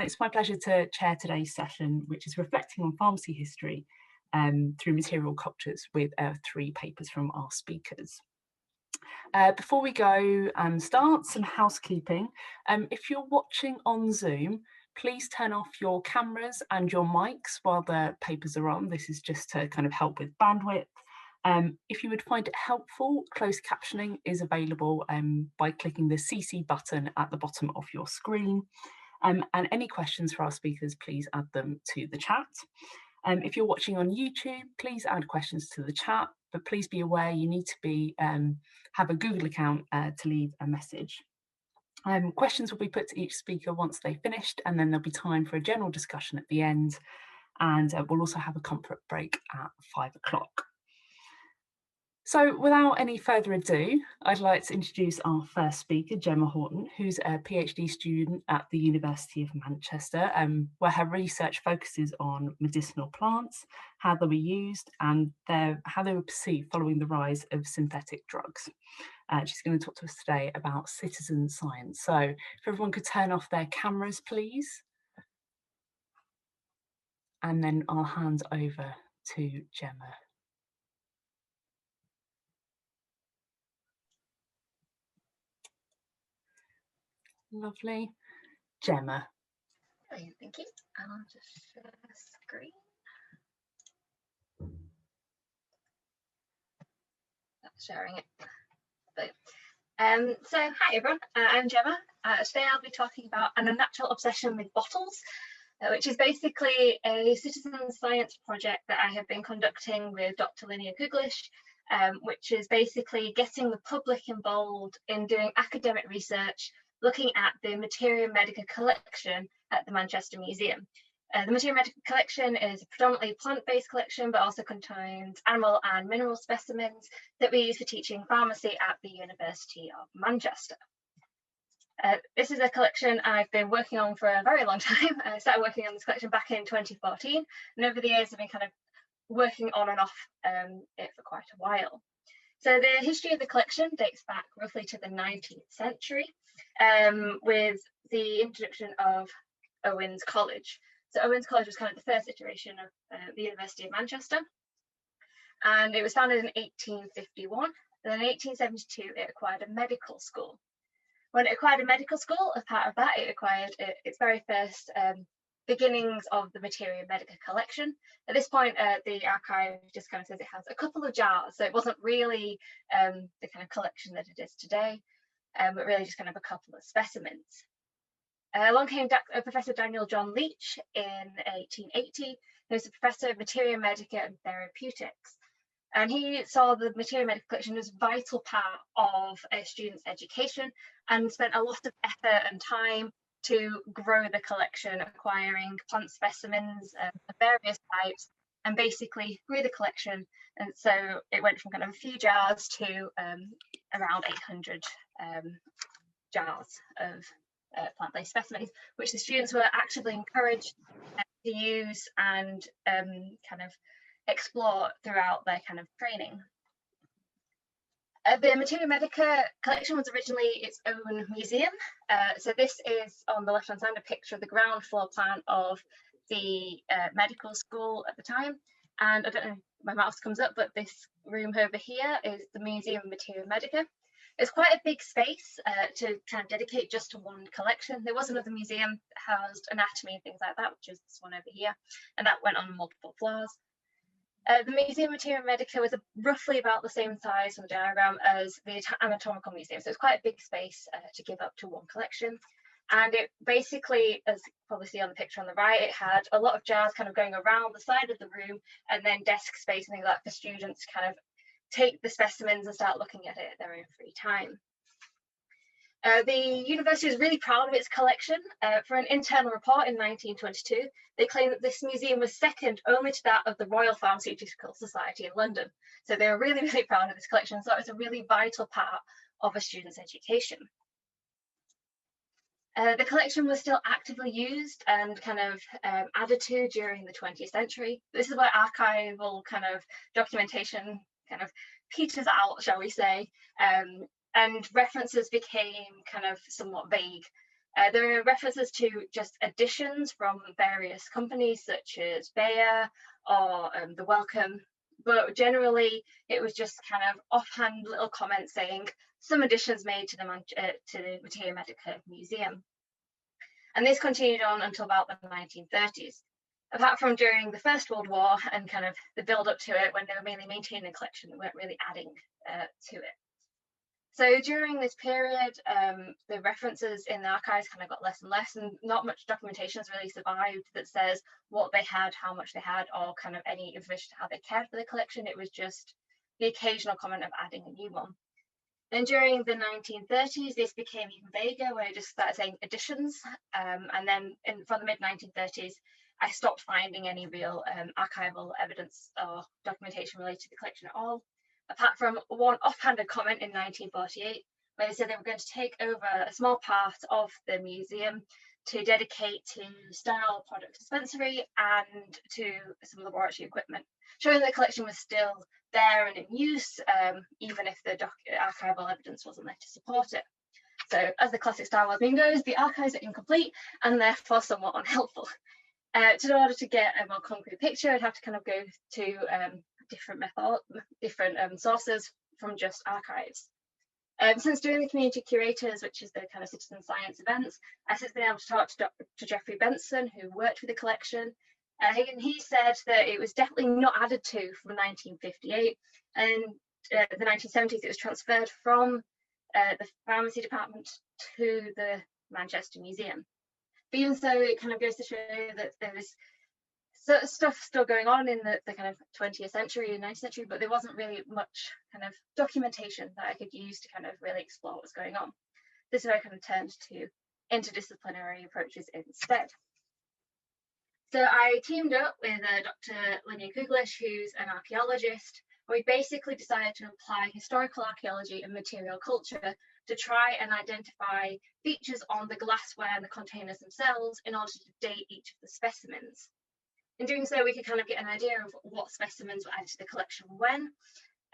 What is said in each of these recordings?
It's my pleasure to chair today's session, which is reflecting on pharmacy history through material cultures with 3 papers from our speakers. Before we go and start, some housekeeping. If you're watching on Zoom, please turn off your cameras and your mics while the papers are on. This is just to kind of help with bandwidth. If you would find it helpful, closed captioning is available by clicking the CC button at the bottom of your screen. And any questions for our speakers, please add them to the chat. If you're watching on YouTube, please add questions to the chat, but please be aware you need to be have a Google account to leave a message. Questions will be put to each speaker once they've finished, and then there'll be time for a general discussion at the end, and we'll also have a comfort break at 5 o'clock. So without any further ado, I'd like to introduce our first speaker, Jemma Houghton, who's a PhD student at the University of Manchester, where her research focuses on medicinal plants, how they were used, and how they were perceived following the rise of synthetic drugs. She's going to talk to us today about citizen science. So if everyone could turn off their cameras, please. And then I'll hand over to Jemma. Lovely. Jemma. Brilliant, thank you. I'll just share the screen. That's sharing it. So hi everyone, I'm Jemma. Today I'll be talking about an unnatural obsession with bottles, which is basically a citizen science project that I have been conducting with Dr. Linnea Kuglish, which is basically getting the public involved in doing academic research looking at the materia medica collection at the Manchester Museum. The materia medica collection is a predominantly plant-based collection, but also contains animal and mineral specimens that we use for teaching pharmacy at the University of Manchester. This is a collection I've been working on for a very long time. I started working on this collection back in 2014, and over the years I've been kind of working on and off it for quite a while. So the history of the collection dates back roughly to the 19th century, with the introduction of Owens College. So Owens College was kind of the first iteration of the University of Manchester, and it was founded in 1851. And then in 1872, it acquired a medical school. When it acquired a medical school, as part of that, it acquired its very first beginnings of the materia medica collection. At this point, the archive just kind of says it has a couple of jars, so it wasn't really the kind of collection that it is today, but really just kind of a couple of specimens. Along came Professor Daniel John Leach in 1880, who was a professor of materia medica and therapeutics. And he saw the materia medica collection as a vital part of a student's education and spent a lot of effort and time to grow the collection, acquiring plant specimens of various types, and basically grew the collection. And so it went from kind of a few jars to around 800 jars of plant-based specimens, which the students were actively encouraged to use and kind of explore throughout their kind of training. The materia medica collection was originally its own museum. So this is on the left-hand side a picture of the ground floor plan of the medical school at the time. And I don't know if my mouse comes up, but this room over here is the Museum of Materia Medica. It's quite a big space to kind of dedicate just to one collection. There was another museum that housed anatomy and things like that, which is this one over here, and that went on multiple floors. The Museum of Materia Medica was roughly about the same size on the diagram as the Anatomical Museum, so it's quite a big space to give up to one collection. And it basically, as you probably see on the picture on the right, it had a lot of jars kind of going around the side of the room, and then desk space and things like that for students to kind of take the specimens and start looking at it at their own free time. The university is really proud of its collection. For an internal report in 1922, they claim that this museum was second only to that of the Royal Pharmaceutical Society in London. So they were really, really proud of this collection. So it's a really vital part of a student's education. The collection was still actively used and kind of added to during the 20th century. This is where archival kind of documentation kind of peters out, shall we say, and references became kind of somewhat vague. There are references to just additions from various companies such as Bayer or the Wellcome, but generally it was just kind of offhand little comments saying some additions made to the Materia Medica Museum. And this continued on until about the 1930s, apart from during the First World War and kind of the build up to it when they were mainly maintaining the collection, they weren't really adding to it. So during this period, the references in the archives kind of got less and less, and not much documentation has really survived that says what they had, how much they had, or kind of any information how they cared for the collection. It was just the occasional comment of adding a new one. Then during the 1930s, this became even vaguer, where I just started saying additions. And then from the mid-1930s, I stopped finding any real archival evidence or documentation related to the collection at all, apart from one offhanded comment in 1948, where they said they were going to take over a small part of the museum to dedicate to sterile product dispensary and to some laboratory equipment, showing the collection was still there and in use, even if the archival evidence wasn't there to support it. So as the classic Star Wars meme goes, the archives are incomplete and therefore somewhat unhelpful. In order to get a more concrete picture, I'd have to kind of go to different sources from just archives. Since doing the community curators, which is the kind of citizen science events, I've since been able to talk to Geoffrey Benson, who worked with the collection. And he said that it was definitely not added to from 1958, and the 1970s it was transferred from the pharmacy department to the Manchester Museum. But even so, it kind of goes to show that there was stuff still going on in the kind of 20th century and 19th century, but there wasn't really much kind of documentation that I could use to kind of really explore what's going on. This is where I kind of turned to interdisciplinary approaches instead. So I teamed up with Dr. Linnea Kuglish, who's an archaeologist. We basically decided to apply historical archaeology and material culture to try and identify features on the glassware and the containers themselves in order to date each of the specimens. In doing so, we could kind of get an idea of what specimens were added to the collection when,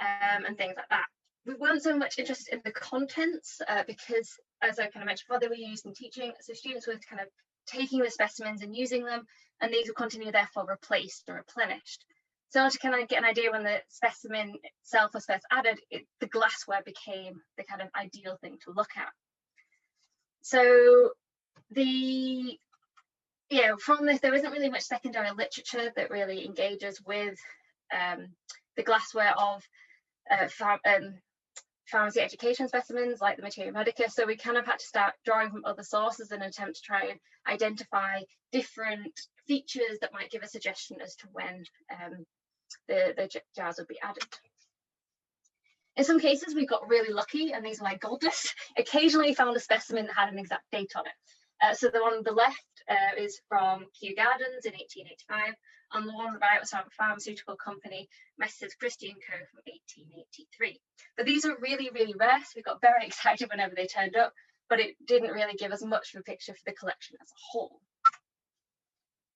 and things like that. We weren't so much interested in the contents because, as I kind of mentioned before, they were used in teaching, so students were kind of taking the specimens and using them, and these will continue therefore replaced or replenished. So to kind of get an idea when the specimen itself was first added, the glassware became the kind of ideal thing to look at. So from this, there isn't really much secondary literature that really engages with the glassware of pharmacy education specimens like the Materia Medica. So we kind of had to start drawing from other sources in an attempt to try and identify different features that might give a suggestion as to when the jars would be added. In some cases, we got really lucky, and these were like gold dust. Occasionally found a specimen that had an exact date on it. So the one on the left is from Kew Gardens in 1885, and the one on the right was from a pharmaceutical company, Messrs. Christie & Co. from 1883. But these are really, really rare, so we got very excited whenever they turned up, but it didn't really give us much of a picture for the collection as a whole.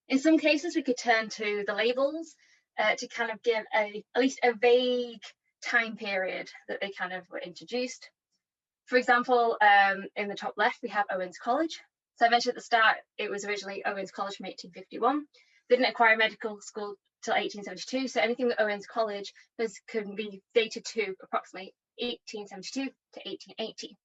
In some cases, we could turn to the labels to kind of give at least a vague time period that they kind of were introduced. For example, in the top left, we have Owens College. So I mentioned at the start, it was originally Owens College from 1851. They didn't acquire medical school till 1872. So anything with Owens College could be dated to approximately 1872 to 1880.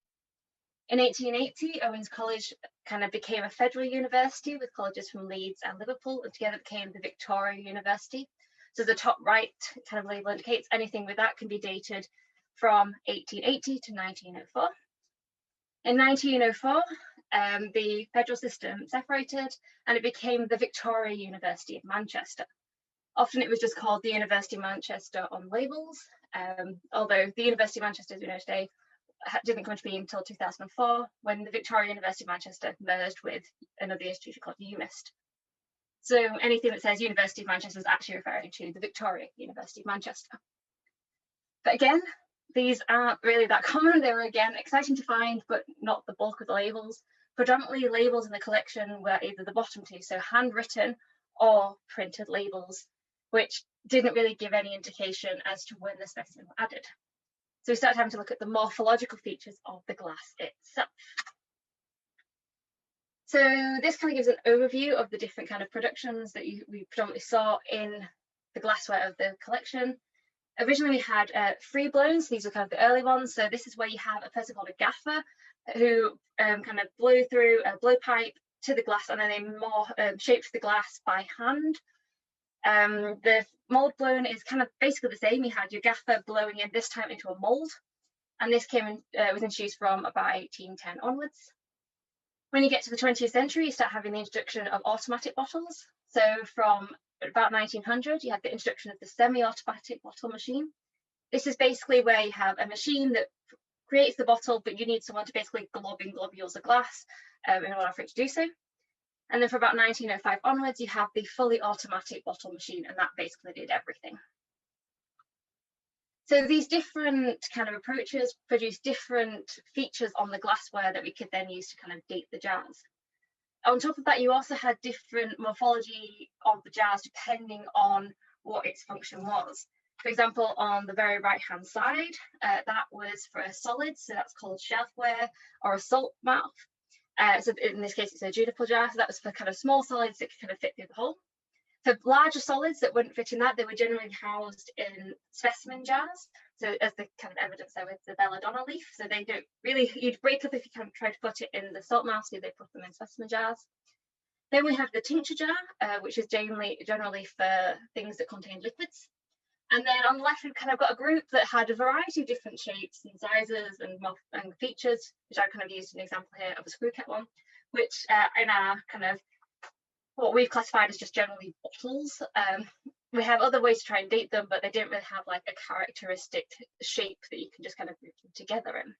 In 1880, Owens College kind of became a federal university with colleges from Leeds and Liverpool, and together became the Victoria University. So the top right kind of label indicates anything with that can be dated from 1880 to 1904. In 1904, the federal system separated and it became the Victoria University of Manchester. Often it was just called the University of Manchester on labels, although the University of Manchester, as we know today, didn't come to be until 2004 when the Victoria University of Manchester merged with another institution called UMIST. So anything that says University of Manchester is actually referring to the Victoria University of Manchester. But again, these aren't really that common. They were again exciting to find, but not the bulk of the labels. Predominantly labels in the collection were either the bottom two, so handwritten or printed labels, which didn't really give any indication as to when the specimen was added. So we started having to look at the morphological features of the glass itself. So this kind of gives an overview of the different kind of productions that we predominantly saw in the glassware of the collection. Originally we had free blowns. These were kind of the early ones. So this is where you have a person called a gaffer who kind of blew through a blowpipe to the glass, and then they more shaped the glass by hand. The mold blown is kind of basically the same. You had your gaffer blowing in, this time into a mold, and this was introduced from about 1810 onwards. When you get to the 20th century, you start having the introduction of automatic bottles. So from about 1900, you have the introduction of the semi-automatic bottle machine. This is basically where you have a machine that creates the bottle, but you need someone to basically glob in globules of glass in order for it to do so. And then for about 1905 onwards, you have the fully automatic bottle machine, and that basically did everything. So these different kind of approaches produce different features on the glassware that we could then use to kind of date the jars. On top of that, you also had different morphology of the jars depending on what its function was. For example, on the very right-hand side, that was for a solid, so that's called shelfware or a salt mouth. So in this case, it's a juniper jar, so that was for kind of small solids that could kind of fit through the hole. For larger solids that wouldn't fit in that, they were generally housed in specimen jars. So as the kind of evidence there with the belladonna leaf, so they don't really, you'd break up if you kind of try to put it in the salt mouth, so they put them in specimen jars. Then we have the tincture jar, which is generally for things that contain liquids. And then on the left, we've kind of got a group that had a variety of different shapes and sizes and features, which I kind of used an example here of a screw cap one, which in our kind of what we've classified as just generally bottles. We have other ways to try and date them, but they don't really have like a characteristic shape that you can just kind of group them together in.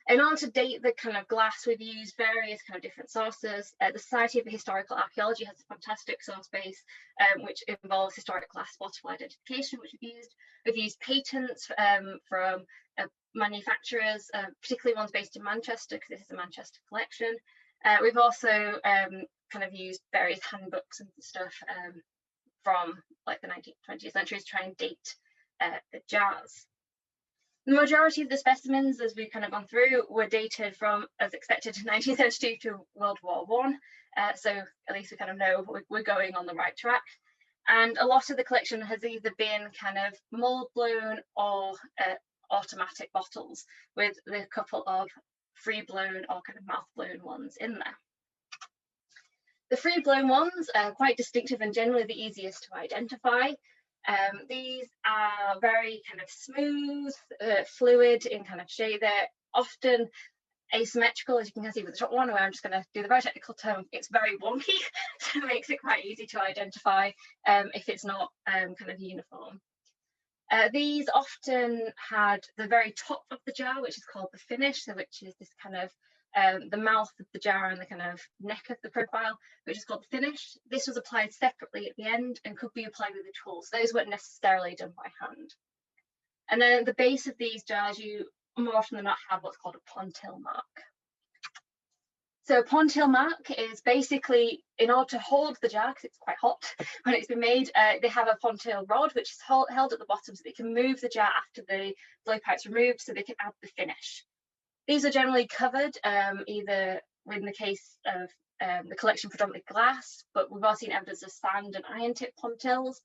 In order to date the kind of glass, we've used various kind of different sources. The Society for Historical Archaeology has a fantastic source base, which involves historic glass bottle identification, which we've used. We've used patents from manufacturers, particularly ones based in Manchester, because this is a Manchester collection. We've also kind of used various handbooks and stuff from like the 19th, 20th centuries to try and date the jars. The majority of the specimens, as we've kind of gone through, were dated from, as expected, 1932 to World War I. So at least we kind of know we're going on the right track. And a lot of the collection has either been kind of mold blown or automatic bottles, with a couple of free blown or kind of mouth blown ones in there. The free blown ones are quite distinctive and generally the easiest to identify. These are very kind of smooth, fluid in kind of shape. They're often asymmetrical, as you can see with the top one, where I'm just going to do the very technical term. It's very wonky, so it makes it quite easy to identify if it's not kind of uniform. These often had the very top of the jar, which is called the finish, so which is this kind of the mouth of the jar and the kind of neck of the profile, which is called the finish. This was applied separately at the end and could be applied with a tool, so those weren't necessarily done by hand. And then at the base of these jars, you more often than not have what's called a pontil mark. So a pontil mark is basically, in order to hold the jar, because it's quite hot when it's been made, they have a pontil rod which is held at the bottom so they can move the jar after the blowpipe's removed, so they can add the finish. These are generally covered either in the case of the collection predominantly glass, but we've also seen evidence of sand and iron tip pontils.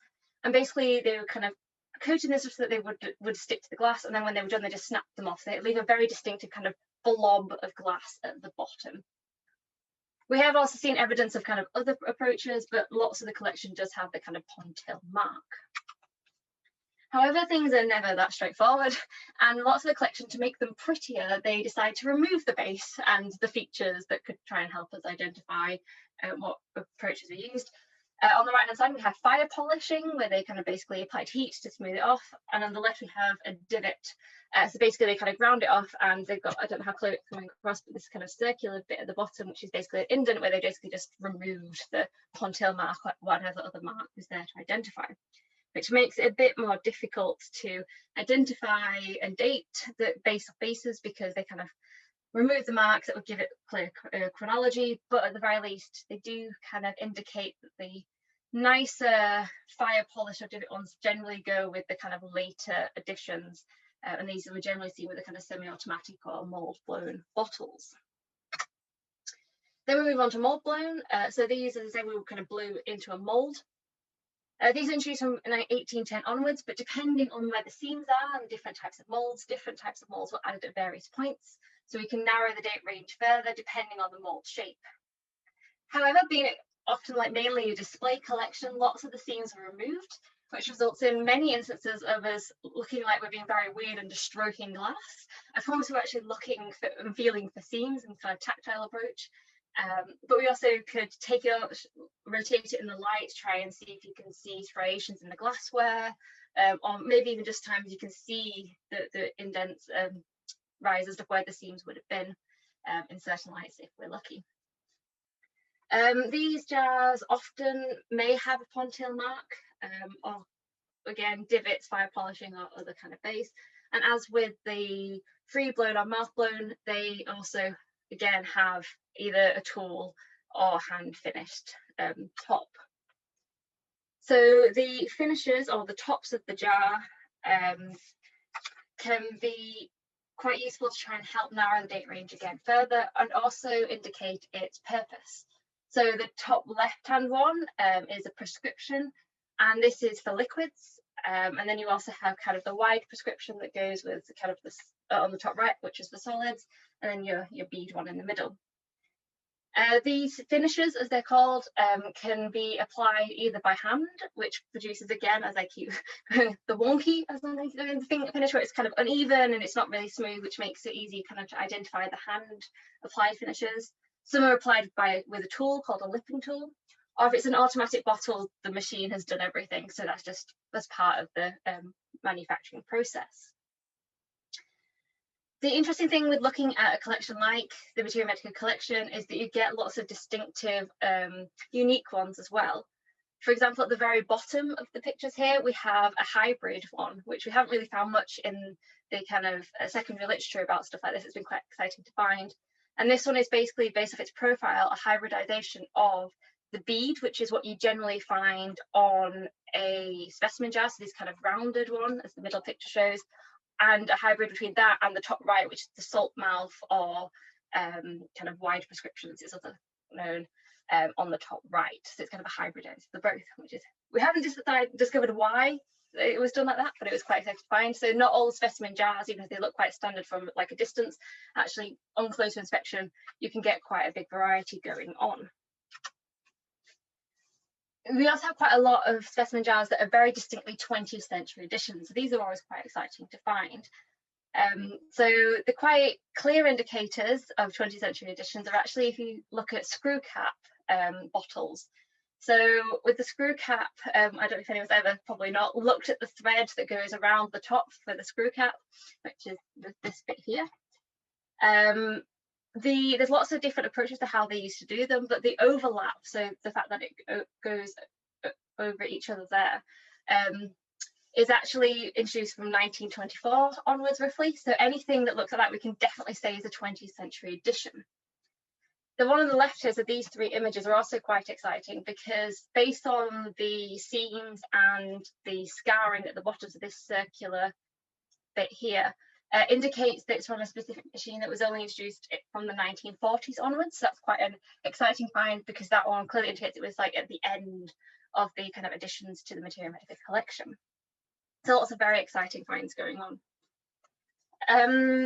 And basically they were kind of coated this so that they would stick to the glass, and then when they were done, they just snapped them off. They leave a very distinctive kind of blob of glass at the bottom. We have also seen evidence of kind of other approaches, but lots of the collection does have the kind of pontil mark. However, things are never that straightforward, and lots of the collection, to make them prettier, they decide to remove the base and the features that could try and help us identify what approaches are used. On the right hand side, we have fire polishing, where they kind of basically applied heat to smooth it off, and on the left we have a divot. So basically they kind of ground it off, and they've got, I don't know how close it's coming across, but this kind of circular bit at the bottom, which is basically an indent, where they basically just removed the pontil mark, whatever other mark was there to identify, which makes it a bit more difficult to identify and date the base of bases, because they kind of remove the marks that would give it clear chronology, but at the very least they do kind of indicate that the nicer fire polish or divot ones generally go with the kind of later additions, and these are generally seen with the kind of semi-automatic or mold blown bottles. Then we move on to mold blown. So these, as I say, we kind of blew into a mold. These are introduced from 1810 onwards, but depending on where the seams are and different types of molds were added at various points. So we can narrow the date range further depending on the mold shape. However, being often like mainly a display collection, lots of the seams were removed, which results in many instances of us looking like we're being very weird and just stroking glass. I promise we're actually looking for and feeling for seams and kind of tactile approach. But we also could take it out, rotate it in the light, try and see if you can see striations in the glassware, or maybe even just times you can see the indents rise as to where the seams would have been in certain lights if we're lucky. These jars often may have a pontil mark, or again divots, fire polishing, or other kind of base. And as with the free blown or mouth blown, they also again have either a tool or hand finished top. So the finishes or the tops of the jar can be quite useful to try and help narrow the date range again further and also indicate its purpose. So the top left hand one is a prescription, and this is for liquids, and then you also have kind of the wide prescription that goes with kind of this on the top right, which is the solids, and then your bead one in the middle. These finishes, as they're called, can be applied either by hand, which produces, again, as I keep the wonky, as I'm doing the finger finish, where it's kind of uneven and it's not really smooth, which makes it easy kind of to identify the hand applied finishes. Some are applied with a tool called a lipping tool, or if it's an automatic bottle, the machine has done everything, so that's part of the manufacturing process. The interesting thing with looking at a collection like the Materia Medica collection is that you get lots of distinctive, unique ones as well. For example, at the very bottom of the pictures here, we have a hybrid one, which we haven't really found much in the kind of secondary literature about stuff like this. It's been quite exciting to find. And this one is basically, based off its profile, a hybridization of the bead, which is what you generally find on a specimen jar, so this kind of rounded one, as the middle picture shows, and a hybrid between that and the top right, which is the salt mouth or kind of wide prescriptions, it's also known, on the top right. So it's kind of a hybridized of both, which is, we haven't discovered why it was done like that, but it was quite exciting to find. So not all specimen jars, even if they look quite standard from like a distance, actually on closer inspection, you can get quite a big variety going on. We also have quite a lot of specimen jars that are very distinctly 20th century editions. So these are always quite exciting to find. So the quite clear indicators of 20th century editions are actually if you look at screw cap bottles. So with the screw cap, I don't know if anyone's ever, probably not, looked at the thread that goes around the top for the screw cap, which is this bit here. There's lots of different approaches to how they used to do them, but the overlap, so the fact that it goes over each other there, is actually introduced from 1924 onwards roughly. So anything that looks like that we can definitely say is a 20th century edition. The one on the left here, so these three images are also quite exciting because based on the seams and the scarring at the bottom of this circular bit here, indicates that it's from a specific machine that was only introduced from the 1940s onwards. So that's quite an exciting find because that one clearly indicates it was like at the end of the kind of additions to the Materia Medica collection. So lots of very exciting finds going on.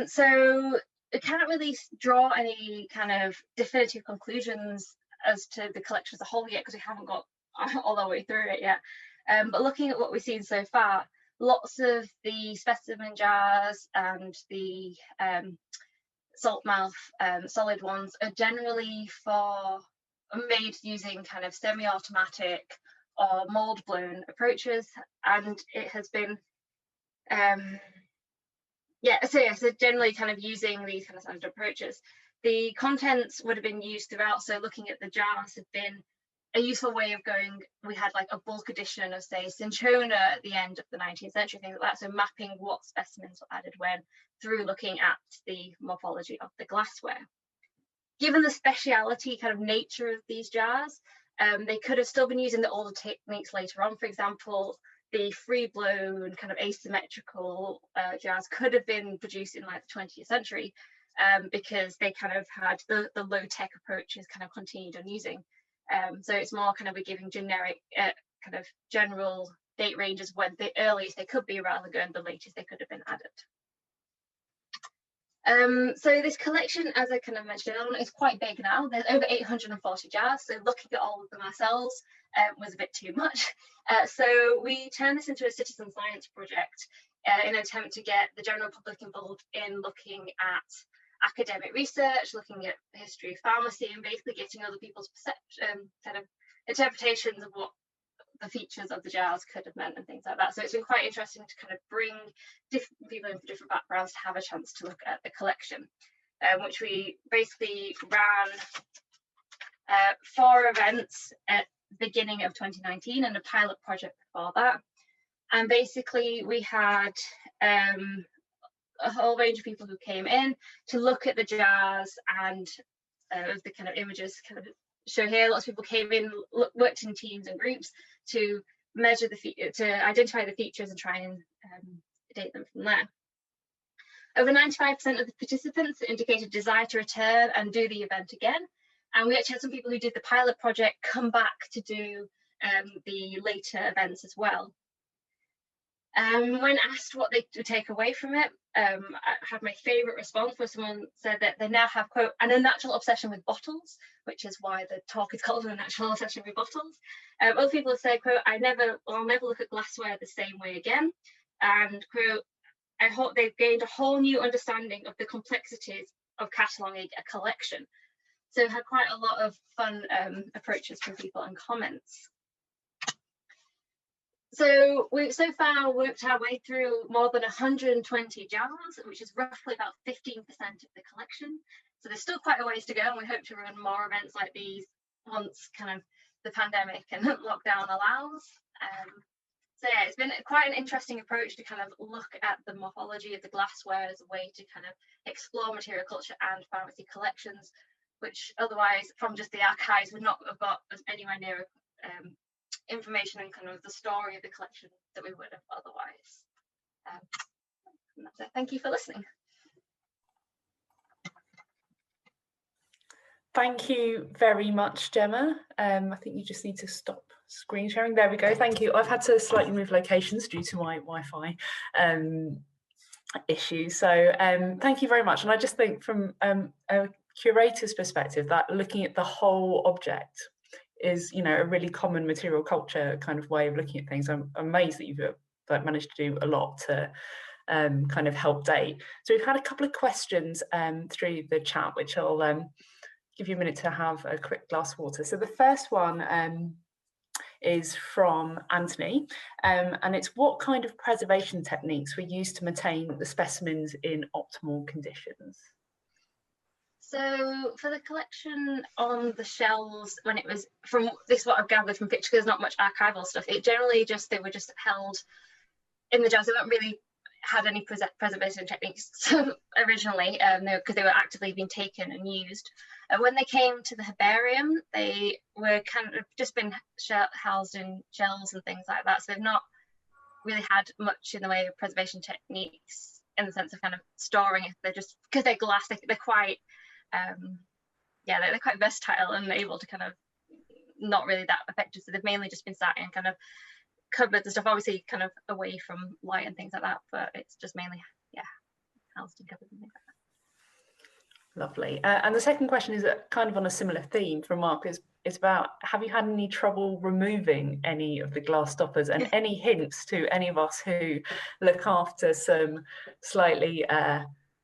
So we can't really draw any kind of definitive conclusions as to the collection as a whole yet because we haven't got all the way through it yet. But looking at what we've seen so far, lots of the specimen jars and the salt mouth solid ones are generally made using kind of semi-automatic or mold blown approaches, and it has been so generally kind of using these kind of standard approaches. The contents would have been used throughout, so looking at the jars have been a useful way of going. We had like a bulk edition of, say, cinchona at the end of the 19th century, things like that, so mapping what specimens were added when through looking at the morphology of the glassware. Given the speciality kind of nature of these jars, they could have still been using the older techniques later on. For example, the free blown kind of asymmetrical jars could have been produced in like the 20th century, because they kind of had the low-tech approaches kind of continued on using. So it's more kind of we're giving generic, kind of general date ranges when the earliest they could be rather than the latest they could have been added. So this collection, as I kind of mentioned, is quite big now. There's over 840 jars, so looking at all of them ourselves was a bit too much. So we turned this into a citizen science project in an attempt to get the general public involved in looking at academic research, looking at the history of pharmacy, and basically getting other people's perception, kind of interpretations of what the features of the jars could have meant and things like that. So it's been quite interesting to kind of bring different people in from different backgrounds to have a chance to look at the collection, which we basically ran 4 events at the beginning of 2019 and a pilot project before that. And basically we had a whole range of people who came in to look at the jars, and the kind of images kind of show here. Lots of people came in, worked in teams and groups to measure to identify the features and try and date them from there. Over 95% of the participants indicated desire to return and do the event again. And we actually had some people who did the pilot project come back to do the later events as well. When asked what they would take away from it, I had my favourite response where someone said that they now have, quote, an unnatural obsession with bottles, which is why the talk is called an unnatural obsession with bottles. Other people have said, quote, I'll never look at glassware the same way again. And, quote, I hope they've gained a whole new understanding of the complexities of cataloguing a collection. So had quite a lot of fun approaches from people and comments. So we've so far worked our way through more than 120 jars, which is roughly about 15% of the collection. So there's still quite a ways to go, and we hope to run more events like these once kind of the pandemic and lockdown allows. So yeah, it's been quite an interesting approach to kind of look at the morphology of the glassware as a way to kind of explore material culture and pharmacy collections, which otherwise from just the archives would not have got anywhere near information and kind of the story of the collection that we would have otherwise. And that's it. Thank you for listening. Thank you very much, Gemma. I think you just need to stop screen sharing. There we go. Thank you. I've had to slightly move locations due to my Wi-Fi issue. So thank you very much. And I just think from a curator's perspective that looking at the whole object is, you know, a really common material culture kind of way of looking at things. I'm amazed that you've managed to do a lot to kind of help date. So we've had a couple of questions through the chat, which I'll give you a minute to have a quick glass of water. So the first one is from Anthony, and it's what kind of preservation techniques were used to maintain the specimens in optimal conditions? So for the collection on the shelves, when it was, from this what I've gathered from pictures, there's not much archival stuff. It generally they were just held in the jars. They don't really had any preservation techniques originally, because they were actively being taken and used. When they came to the herbarium, they were kind of just been housed in shells and things like that. So they've not really had much in the way of preservation techniques in the sense of kind of storing it. They're just, because they're glass, they're quite they're quite versatile and able to kind of not really that effective. So they've mainly just been sat in kind of cupboards and stuff, obviously kind of away from light and things like that, but it's just mainly housed in cupboards and things like that. Lovely. And the second question is kind of on a similar theme from Mark, is about, have you had any trouble removing any of the glass stoppers, and any hints to any of us who look after some slightly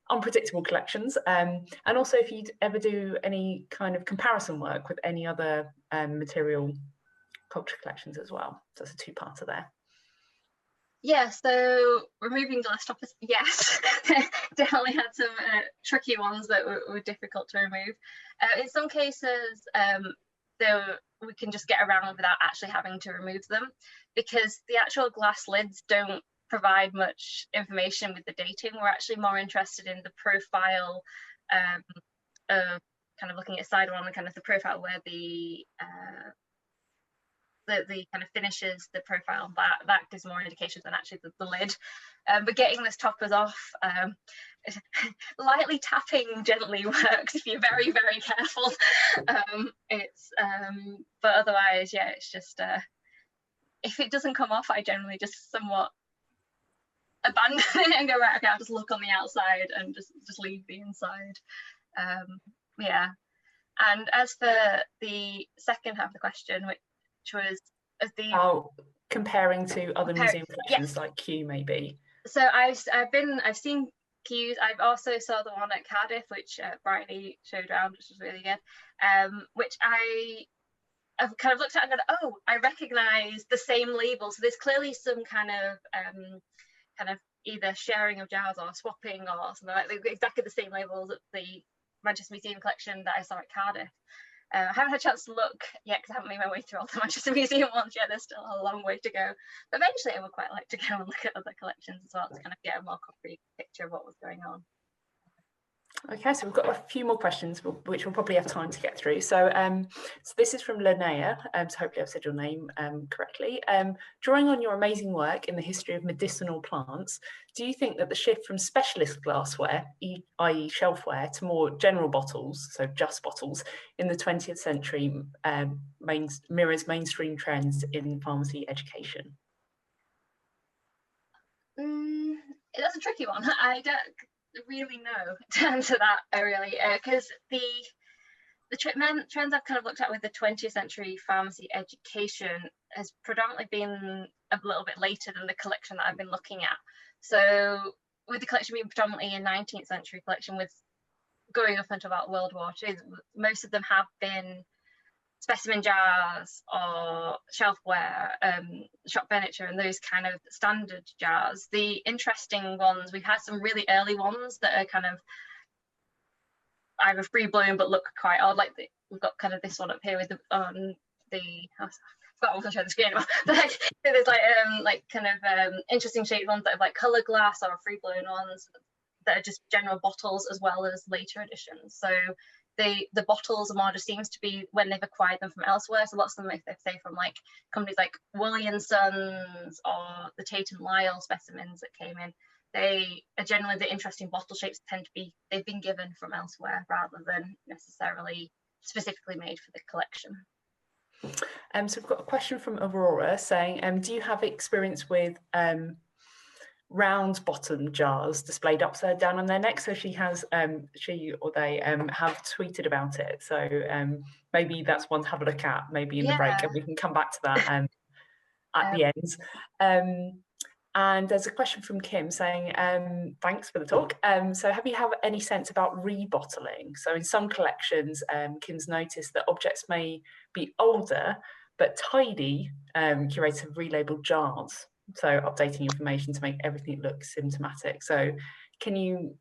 unpredictable collections, and also if you'd ever do any kind of comparison work with any other material culture collections as well. So that's a two-parter there. Yeah, so removing glass stoppers, yes. Definitely had some tricky ones that were difficult to remove. In some cases, we can just get around without actually having to remove them, because the actual glass lids don't provide much information with the dating. We're actually more interested in the profile of kind of looking at side one and kind of the profile where the the kind of finishes, the profile, that gives more indication than actually the lid. But getting those toppers off, lightly tapping gently works if you're very, very careful. But otherwise, yeah, it's just if it doesn't come off, I generally just somewhat abandon it and go, right, okay, I'll just look on the outside and just leave the inside. Yeah. And as for the second half of the question, which was comparing to other museum collections, yes. like Kew maybe. So I've seen Kew's. I've also saw the one at Cardiff, which Bryony showed around, which was really good. Which I've kind of looked at and gone, oh, I recognise the same label. So there's clearly some kind of either sharing of jars or swapping or something like that. Exactly the same labels at the Manchester Museum collection that I saw at Cardiff. I haven't had a chance to look yet because I haven't made my way through all the Manchester Museum ones yet. There's still a long way to go. But eventually I would quite like to go and look at other collections as well to kind of get a more concrete picture of what was going on. Okay, so we've got a few more questions, which we'll probably have time to get through. So, so this is from Linnea, so hopefully I've said your name correctly. Drawing on your amazing work in the history of medicinal plants, do you think that the shift from specialist glassware, i.e. shelfware, to more general bottles, so just bottles, in the 20th century mirrors mainstream trends in pharmacy education? That's a tricky one. I don't really know to answer that really, because the trends I've kind of looked at with the 20th century pharmacy education has predominantly been a little bit later than the collection that I've been looking at. So with the collection being predominantly a 19th century collection, with going up until about World War II, most of them have been specimen jars or shelfware, shop furniture, and those kind of standard jars. The interesting ones, we've had some really early ones that are kind of either free blown but look quite odd. Like we've got kind of this one up here with I forgot what I was showing the screen anymore. But there's like kind of interesting shaped ones that have like colour glass or free blown ones that are just general bottles as well as later editions. So the bottles are more just seems to be when they've acquired them from elsewhere. So lots of them, if they say from like companies like Woolley and Sons or the Tate and Lyle specimens that came in, they are generally the interesting bottle shapes tend to be they've been given from elsewhere rather than necessarily specifically made for the collection. So we've got a question from Aurora saying, do you have experience with round bottom jars displayed upside down on their neck? So she has she or they have tweeted about it, so maybe that's one to have a look at maybe in the break, and we can come back to that at the end. And there's a question from Kim saying, thanks for the talk. So have you have any sense about rebottling? So in some collections, Kim's noticed that objects may be older but tidy, curators have relabeled jars, so updating information to make everything look symptomatic. So can you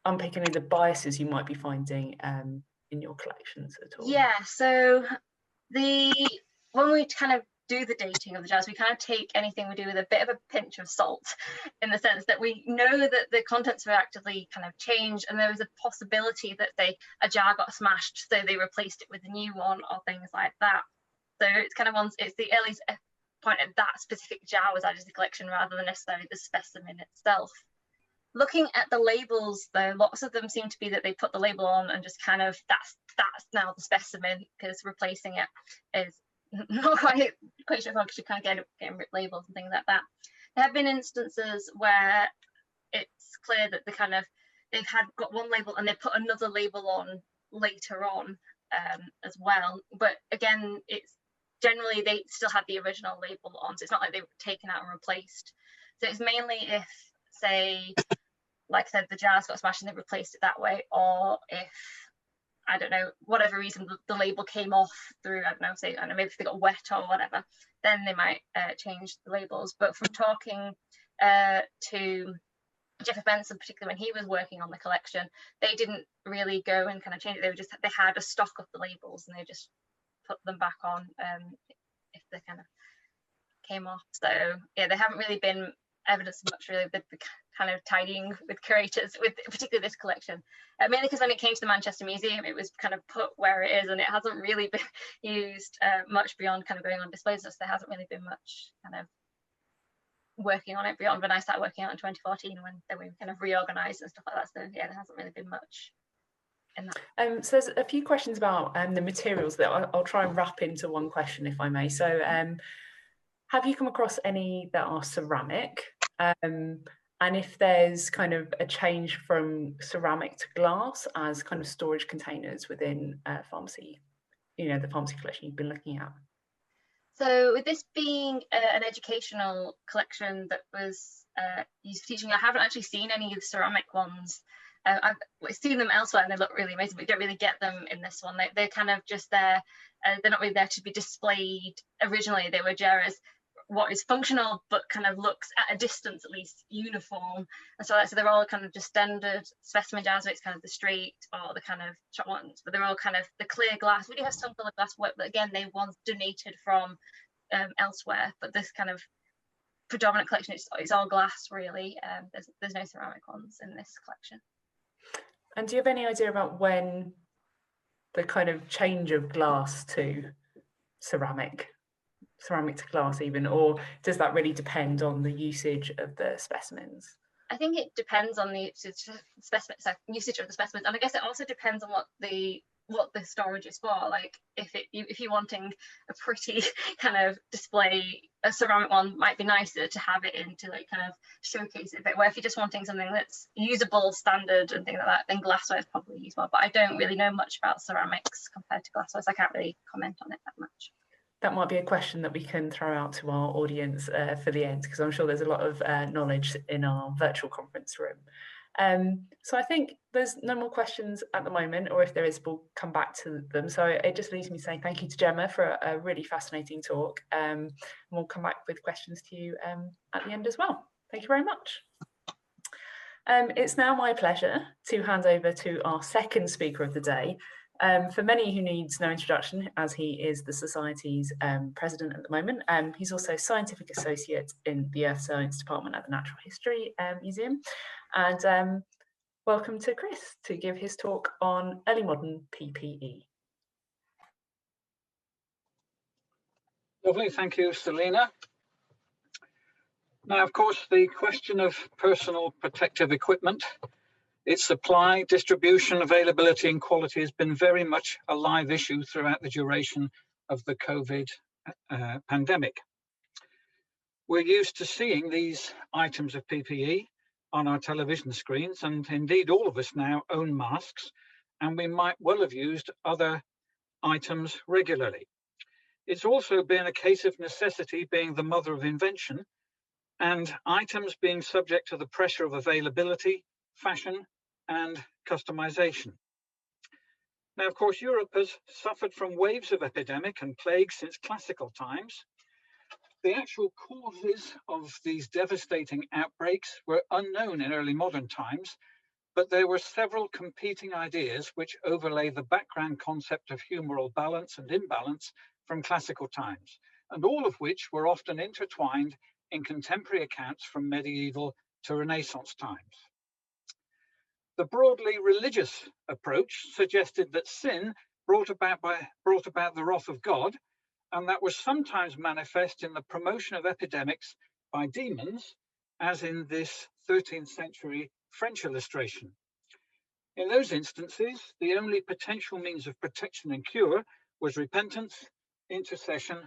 unpick any of the biases you might be finding in your collections at all? Yeah, so when we kind of do the dating of the jars, we kind of take anything we do with a bit of a pinch of salt, in the sense that we know that the contents are actively kind of changed, and there was a possibility that a jar got smashed, so they replaced it with a new one or things like that. So it's kind of it's the earliest point at that specific jar was added to the collection rather than necessarily the specimen itself. Looking at the labels though, lots of them seem to be that they put the label on and just kind of that's now the specimen, because replacing it is not quite straightforward because you kind of getting labels and things like that. There have been instances where it's clear that they've got one label and they put another label on later on as well. But again, it's generally they still have the original label on, so it's not like they were taken out and replaced. So it's mainly if, say, like I said, the jars got smashed and they replaced it that way, or if, I don't know, whatever reason the label came off through, I don't know, maybe if they got wet or whatever, then they might change the labels. But from talking to Jeff Benson, particularly when he was working on the collection, they didn't really go and kind of change it. They had a stock of the labels and they just put them back on if they kind of came off. So yeah, there haven't really been evidence of much, really, the kind of tidying with curators, with particularly this collection. Mainly because when it came to the Manchester Museum, it was kind of put where it is, and it hasn't really been used much beyond kind of going on displays. So there hasn't really been much kind of working on it beyond when I started working on it in 2014, when then we kind of reorganised and stuff like that. So yeah, there hasn't really been much in that. So there's a few questions about the materials that I'll try and wrap into one question, if I may. So have you come across any that are ceramic? And if there's kind of a change from ceramic to glass as kind of storage containers within pharmacy, the pharmacy collection you've been looking at? So with this being an educational collection that was used for teaching, I haven't actually seen any of the ceramic ones. I've seen them elsewhere and they look really amazing, but you don't really get them in this one. They're kind of just there. They're not really there to be displayed. Originally, they were there as what is functional, but kind of looks at a distance at least uniform. And so they're all kind of just standard specimen jars, where it's kind of the straight or the kind of shot ones, but they're all kind of the clear glass. We do have some colour glass work, but again, they once donated from elsewhere. But this kind of predominant collection, it's all glass, really. There's no ceramic ones in this collection. And do you have any idea about when the kind of change of glass to ceramic to glass even, or does that really depend on the usage of the specimens? I think it depends on the usage of the specimens, and I guess it also depends on what the storage is for. Like if you're wanting a pretty kind of display, a ceramic one might be nicer to have it in to like kind of showcase it. But where if you're just wanting something that's usable, standard and things like that, then glassware is probably useful. But I don't really know much about ceramics compared to glassware, so I can't really comment on it that much. That might be a question that we can throw out to our audience for the end, because I'm sure there's a lot of knowledge in our virtual conference room. So I think there's no more questions at the moment, or if there is, we'll come back to them. So it just leaves me saying thank you to Jemma for a really fascinating talk. And we'll come back with questions to you at the end as well. Thank you very much. It's now my pleasure to hand over to our second speaker of the day. For many who needs no introduction, as he is the Society's president at the moment. He's also Scientific Associate in the Earth Science Department at the Natural History Museum. And welcome to Chris to give his talk on early modern PPE. Lovely, thank you, Selena. Now, of course, the question of personal protective equipment, its supply, distribution, availability and quality has been very much a live issue throughout the duration of the COVID pandemic. We're used to seeing these items of PPE on our television screens, and indeed all of us now own masks, and we might well have used other items regularly. It's also been a case of necessity being the mother of invention, and items being subject to the pressure of availability, fashion, and customization. Now, of course, Europe has suffered from waves of epidemic and plague since classical times. The actual causes of these devastating outbreaks were unknown in early modern times, but there were several competing ideas which overlay the background concept of humoral balance and imbalance from classical times, and all of which were often intertwined in contemporary accounts from medieval to Renaissance times. The broadly religious approach suggested that sin brought about the wrath of God, and that was sometimes manifest in the promotion of epidemics by demons, as in this 13th century French illustration. In those instances, the only potential means of protection and cure was repentance, intercession,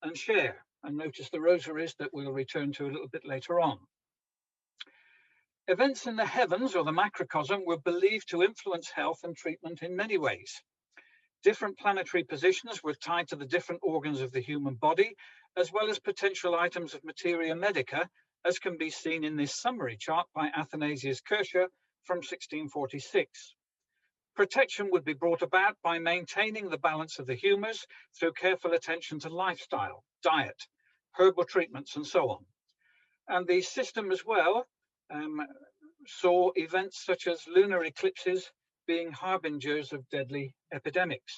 and share. And notice the rosaries that we'll return to a little bit later on. Events in the heavens, or the macrocosm, were believed to influence health and treatment in many ways. Different planetary positions were tied to the different organs of the human body, as well as potential items of materia medica, as can be seen in this summary chart by Athanasius Kircher from 1646. Protection would be brought about by maintaining the balance of the humours through careful attention to lifestyle, diet, herbal treatments, and so on. And the system as well saw events such as lunar eclipses being harbingers of deadly epidemics.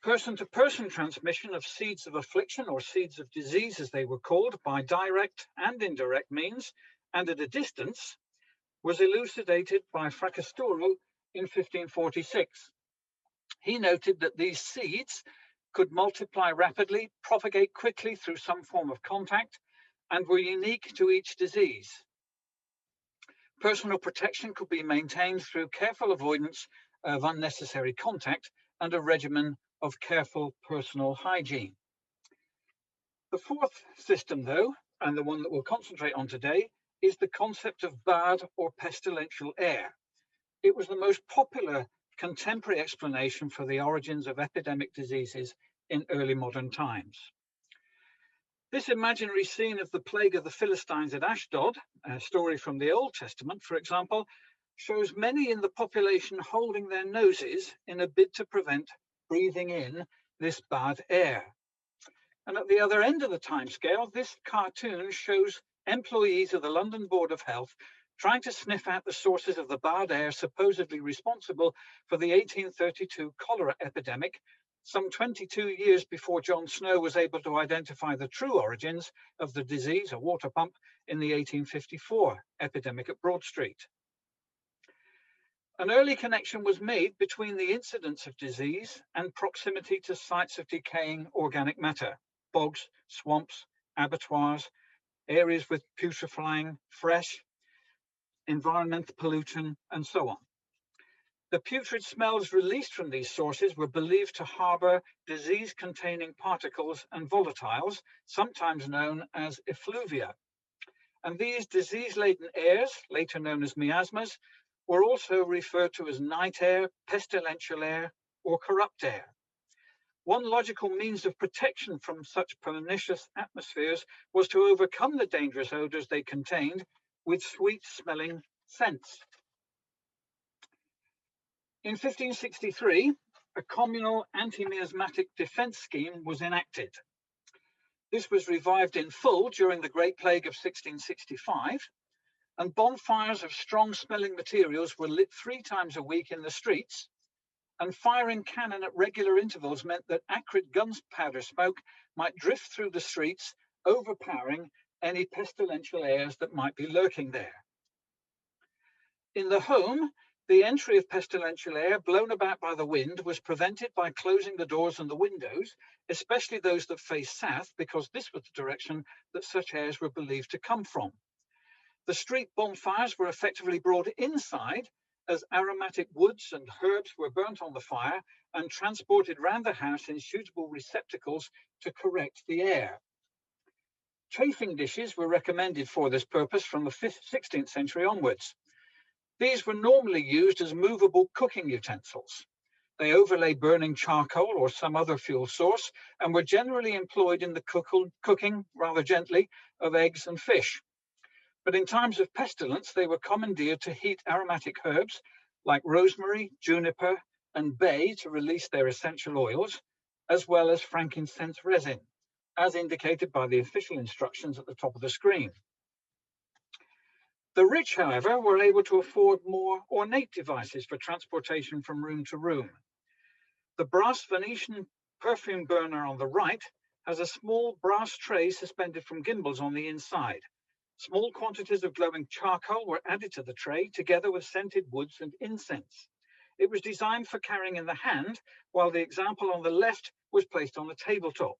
Person-to-person transmission of seeds of affliction, or seeds of disease as they were called, by direct and indirect means and at a distance, was elucidated by Fracastoro in 1546. He noted that these seeds could multiply rapidly, propagate quickly through some form of contact, and were unique to each disease. Personal protection could be maintained through careful avoidance of unnecessary contact and a regimen of careful personal hygiene. The fourth system, though, and the one that we'll concentrate on today, is the concept of bad or pestilential air. It was the most popular contemporary explanation for the origins of epidemic diseases in early modern times. This imaginary scene of the plague of the Philistines at Ashdod, a story from the Old Testament, for example, shows many in the population holding their noses in a bid to prevent breathing in this bad air. And at the other end of the timescale, this cartoon shows employees of the London Board of Health trying to sniff out the sources of the bad air supposedly responsible for the 1832 cholera epidemic, some 22 years before John Snow was able to identify the true origins of the disease, a water pump, in the 1854 epidemic at Broad Street. An early connection was made between the incidence of disease and proximity to sites of decaying organic matter, bogs, swamps, abattoirs, areas with putrefying, fresh, environmental pollution, and so on. The putrid smells released from these sources were believed to harbor disease-containing particles and volatiles, sometimes known as effluvia. And these disease-laden airs, later known as miasmas, were also referred to as night air, pestilential air, or corrupt air. One logical means of protection from such pernicious atmospheres was to overcome the dangerous odors they contained with sweet-smelling scents. In 1563, a communal anti-miasmatic defense scheme was enacted. This was revived in full during the Great Plague of 1665, and bonfires of strong-smelling materials were lit 3 times a week in the streets, and firing cannon at regular intervals meant that acrid gunpowder smoke might drift through the streets, overpowering any pestilential airs that might be lurking there. In the home, the entry of pestilential air blown about by the wind was prevented by closing the doors and the windows, especially those that faced south, because this was the direction that such airs were believed to come from. The street bonfires were effectively brought inside as aromatic woods and herbs were burnt on the fire and transported round the house in suitable receptacles to correct the air. Chafing dishes were recommended for this purpose from the 16th century onwards. These were normally used as movable cooking utensils. They overlay burning charcoal or some other fuel source and were generally employed in the cooking, rather gently, of eggs and fish. But in times of pestilence, they were commandeered to heat aromatic herbs like rosemary, juniper, and bay to release their essential oils, as well as frankincense resin, as indicated by the official instructions at the top of the screen. The rich, however, were able to afford more ornate devices for transportation from room to room. The brass Venetian perfume burner on the right has a small brass tray suspended from gimbals on the inside. Small quantities of glowing charcoal were added to the tray, together with scented woods and incense. It was designed for carrying in the hand, while the example on the left was placed on the tabletop.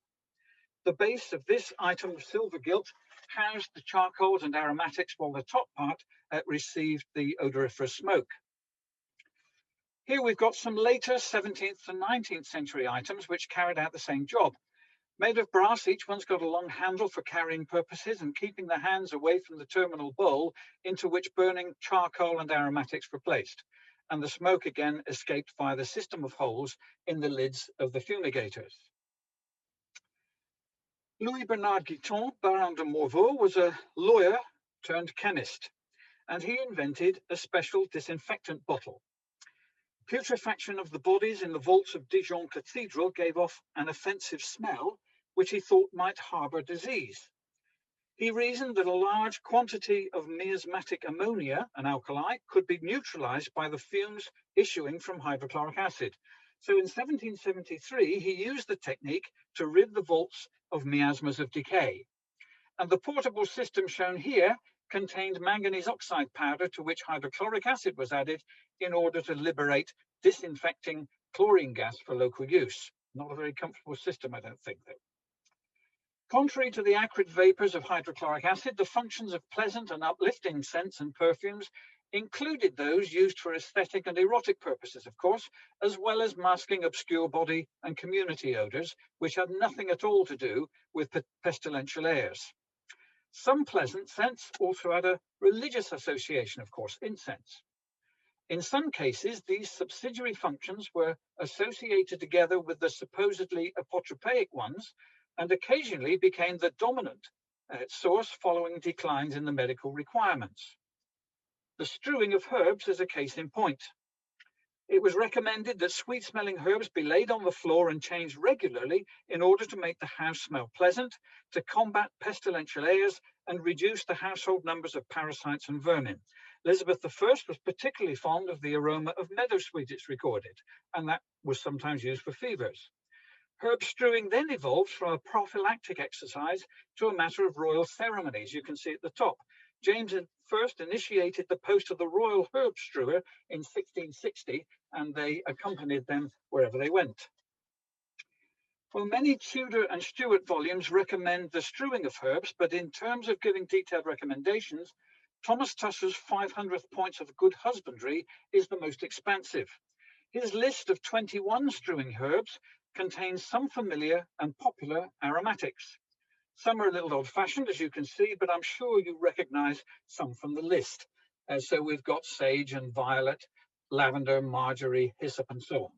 The base of this item of silver gilt housed the charcoals and aromatics, while the top part received the odoriferous smoke. Here we've got some later 17th and 19th century items which carried out the same job. Made of brass, each one's got a long handle for carrying purposes and keeping the hands away from the terminal bowl into which burning charcoal and aromatics were placed. And the smoke again escaped via the system of holes in the lids of the fumigators. Louis Bernard Guiton, Baron de Morveau, was a lawyer turned chemist, and he invented a special disinfectant bottle. Putrefaction of the bodies in the vaults of Dijon Cathedral gave off an offensive smell, which he thought might harbor disease. He reasoned that a large quantity of miasmatic ammonia, an alkali, could be neutralized by the fumes issuing from hydrochloric acid. So in 1773, he used the technique to rid the vaults of miasmas of decay. And the portable system shown here contained manganese oxide powder to which hydrochloric acid was added in order to liberate disinfecting chlorine gas for local use. Not a very comfortable system, I don't think, though. Contrary to the acrid vapors of hydrochloric acid, the functions of pleasant and uplifting scents and perfumes included those used for aesthetic and erotic purposes, of course, as well as masking obscure body and community odors, which had nothing at all to do with pestilential airs. Some pleasant scents also had a religious association, of course, incense. In some cases, these subsidiary functions were associated together with the supposedly apotropaic ones, and occasionally became the dominant source following declines in the medical requirements. The strewing of herbs is a case in point. It was recommended that sweet-smelling herbs be laid on the floor and changed regularly in order to make the house smell pleasant, to combat pestilential airs, and reduce the household numbers of parasites and vermin. Elizabeth I was particularly fond of the aroma of meadowsweet, it's recorded, and that was sometimes used for fevers. Herb strewing then evolved from a prophylactic exercise to a matter of royal ceremonies. You can see at the top. James I initiated the post of the royal herb strewer in 1660, and they accompanied them wherever they went. Well, many Tudor and Stuart volumes recommend the strewing of herbs, but in terms of giving detailed recommendations, Thomas Tusser's 500th Points of Good Husbandry is the most expansive. His list of 21 strewing herbs contains some familiar and popular aromatics. Some are a little old-fashioned, as you can see, but I'm sure you recognize some from the list. So we've got sage and violet, lavender, marjoram, hyssop, and so on.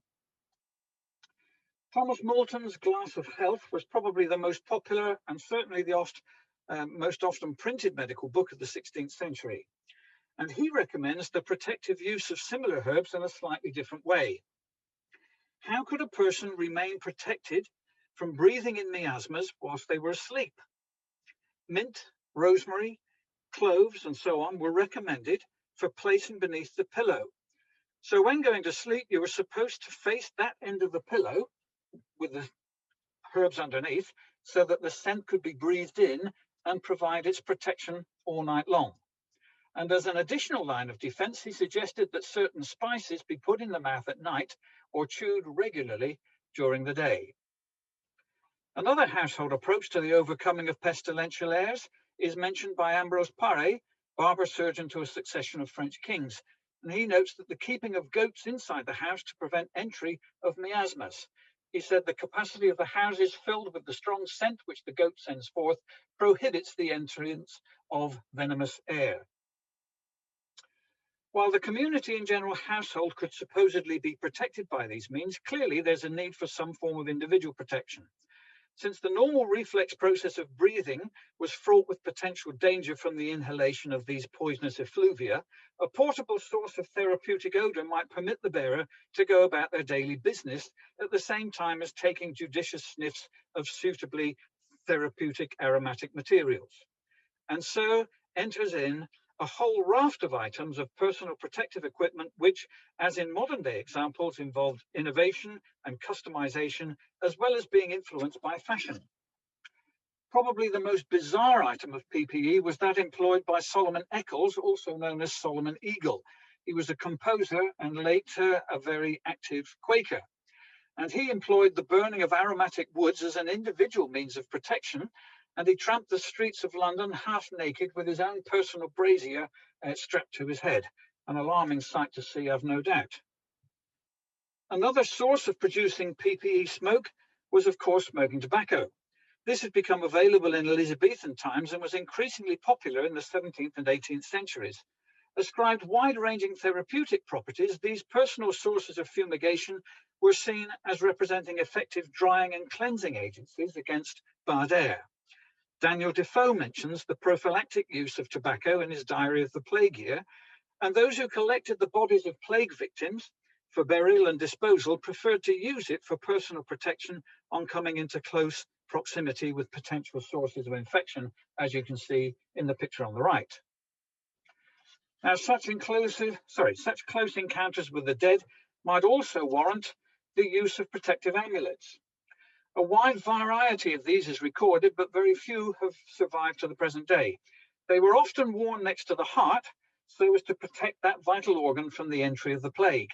Thomas Moulton's Glass of Health was probably the most popular and certainly the most often printed medical book of the 16th century. And he recommends the protective use of similar herbs in a slightly different way. How could a person remain protected from breathing in miasmas whilst they were asleep? Mint, rosemary, cloves, and so on were recommended for placing beneath the pillow. So when going to sleep, you were supposed to face that end of the pillow with the herbs underneath so that the scent could be breathed in and provide its protection all night long. And as an additional line of defense, he suggested that certain spices be put in the mouth at night or chewed regularly during the day. Another household approach to the overcoming of pestilential airs is mentioned by Ambrose Paré, barber surgeon to a succession of French kings. And he notes that the keeping of goats inside the house to prevent entry of miasmas. He said the capacity of the houses filled with the strong scent which the goat sends forth prohibits the entrance of venomous air. While the community and general household could supposedly be protected by these means, clearly there's a need for some form of individual protection. Since the normal reflex process of breathing was fraught with potential danger from the inhalation of these poisonous effluvia, a portable source of therapeutic odor might permit the bearer to go about their daily business at the same time as taking judicious sniffs of suitably therapeutic aromatic materials. And so enters in a whole raft of items of personal protective equipment, which, as in modern day examples, involved innovation and customization, as well as being influenced by fashion. Probably the most bizarre item of PPE was that employed by Solomon Eccles, also known as Solomon Eagle. He was a composer and later a very active Quaker. And he employed the burning of aromatic woods as an individual means of protection, and he tramped the streets of London half naked with his own personal brazier strapped to his head. An alarming sight to see, I've no doubt. Another source of producing PPE smoke was, of course, smoking tobacco. This had become available in Elizabethan times and was increasingly popular in the 17th and 18th centuries. Ascribed wide-ranging therapeutic properties, these personal sources of fumigation were seen as representing effective drying and cleansing agencies against bad air. Daniel Defoe mentions the prophylactic use of tobacco in his Diary of the Plague Year, and those who collected the bodies of plague victims for burial and disposal preferred to use it for personal protection on coming into close proximity with potential sources of infection, as you can see in the picture on the right. Now, such close encounters with the dead might also warrant the use of protective amulets. A wide variety of these is recorded, but very few have survived to the present day. They were often worn next to the heart so as to protect that vital organ from the entry of the plague.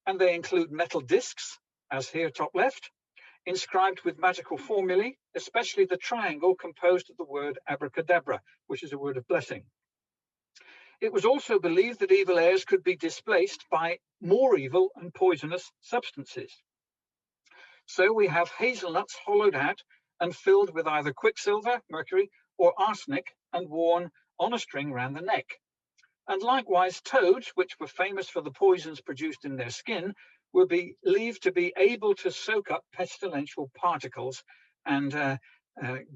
And they include metal discs, as here top left, inscribed with magical formulae, especially the triangle composed of the word abracadabra, which is a word of blessing. It was also believed that evil airs could be displaced by more evil and poisonous substances. So we have hazelnuts hollowed out and filled with either quicksilver, mercury, or arsenic and worn on a string round the neck. And likewise, toads, which were famous for the poisons produced in their skin, were believed to be able to soak up pestilential particles and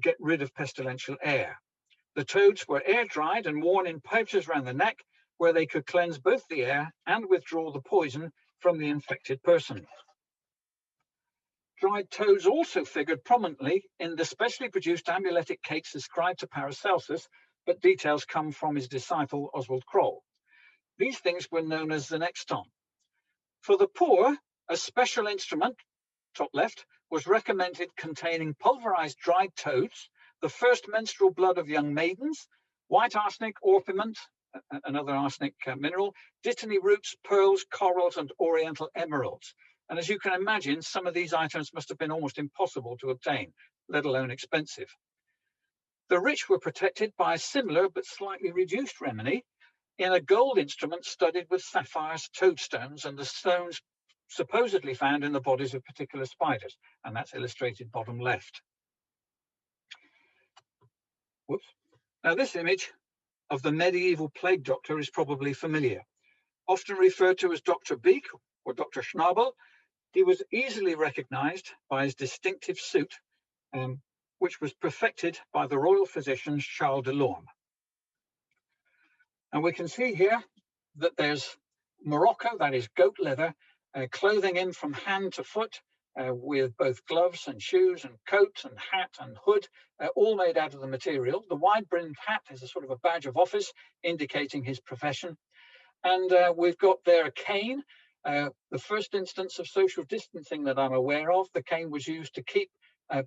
get rid of pestilential air. The toads were air dried and worn in pouches around the neck, where they could cleanse both the air and withdraw the poison from the infected person. Dried toads also figured prominently in the specially produced amuletic cakes ascribed to Paracelsus, but details come from his disciple Oswald Crellin. These things were known as the nexton. For the poor, a special instrument, top left, was recommended containing pulverized dried toads, the first menstrual blood of young maidens, white arsenic, orpiment, another arsenic mineral, dittany roots, pearls, corals, and oriental emeralds. And as you can imagine, some of these items must have been almost impossible to obtain, let alone expensive. The rich were protected by a similar but slightly reduced remedy in a gold instrument studded with sapphires, toadstones, and the stones supposedly found in the bodies of particular spiders. And that's illustrated bottom left. Whoops. Now this image of the medieval plague doctor is probably familiar. Often referred to as Dr. Beek or Dr. Schnabel, he was easily recognized by his distinctive suit, which was perfected by the royal physician Charles de Lorme. And we can see here that there's morocco, that is goat leather, clothing in from hand to foot, with both gloves and shoes and coat and hat and hood, all made out of the material. The wide-brimmed hat is a sort of a badge of office indicating his profession. And we've got there a cane. The first instance of social distancing that I'm aware of, the cane was used to keep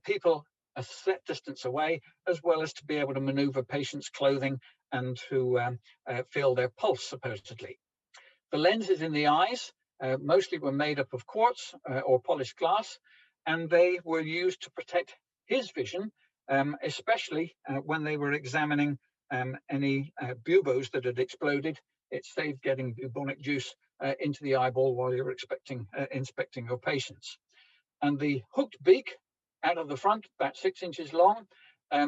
people a set distance away, as well as to be able to maneuver patients' clothing and to feel their pulse, supposedly. The lenses in the eyes mostly were made up of quartz or polished glass, and they were used to protect his vision, especially when they were examining any buboes that had exploded. It saved getting bubonic juice into the eyeball while you're inspecting your patients. And the hooked beak out of the front, about 6 inches long,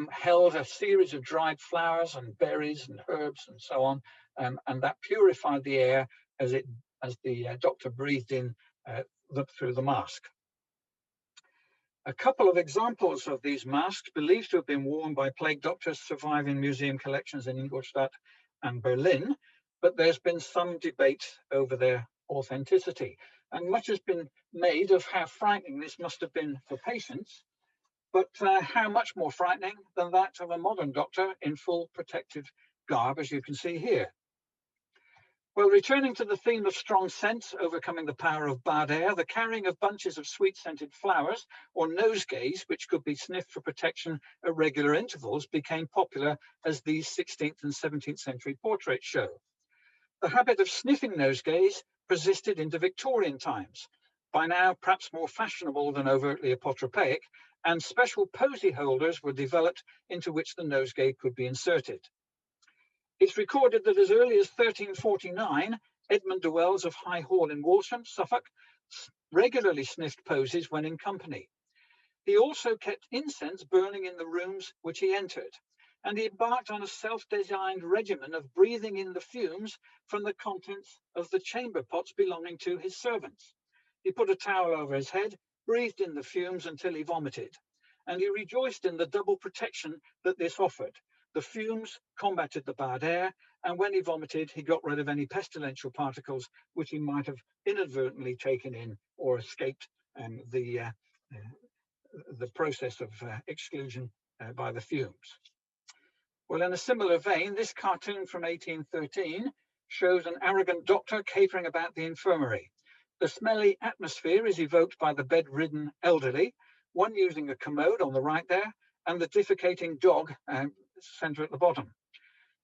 held a series of dried flowers and berries and herbs and so on, and that purified the air as the doctor breathed in through the mask. A couple of examples of these masks believed to have been worn by plague doctors survive in museum collections in Ingolstadt and Berlin, but there's been some debate over their authenticity. And much has been made of how frightening this must have been for patients, but how much more frightening than that of a modern doctor in full protective garb, as you can see here. Well, returning to the theme of strong scents overcoming the power of bad air, the carrying of bunches of sweet-scented flowers or nosegays, which could be sniffed for protection at regular intervals, became popular as these 16th and 17th century portraits show. The habit of sniffing nosegays persisted into Victorian times, by now perhaps more fashionable than overtly apotropaic, and special posy holders were developed into which the nosegay could be inserted. It's recorded that as early as 1349, Edmund de Wells of High Hall in Walsham, Suffolk, regularly sniffed posies when in company. He also kept incense burning in the rooms which he entered, and he embarked on a self-designed regimen of breathing in the fumes from the contents of the chamber pots belonging to his servants. He put a towel over his head, breathed in the fumes until he vomited, and he rejoiced in the double protection that this offered. The fumes combated the bad air, and when he vomited, he got rid of any pestilential particles which he might have inadvertently taken in or escaped the process of exclusion by the fumes. Well, in a similar vein, this cartoon from 1813 shows an arrogant doctor capering about the infirmary. The smelly atmosphere is evoked by the bedridden elderly, one using a commode on the right there, and the defecating dog centre at the bottom.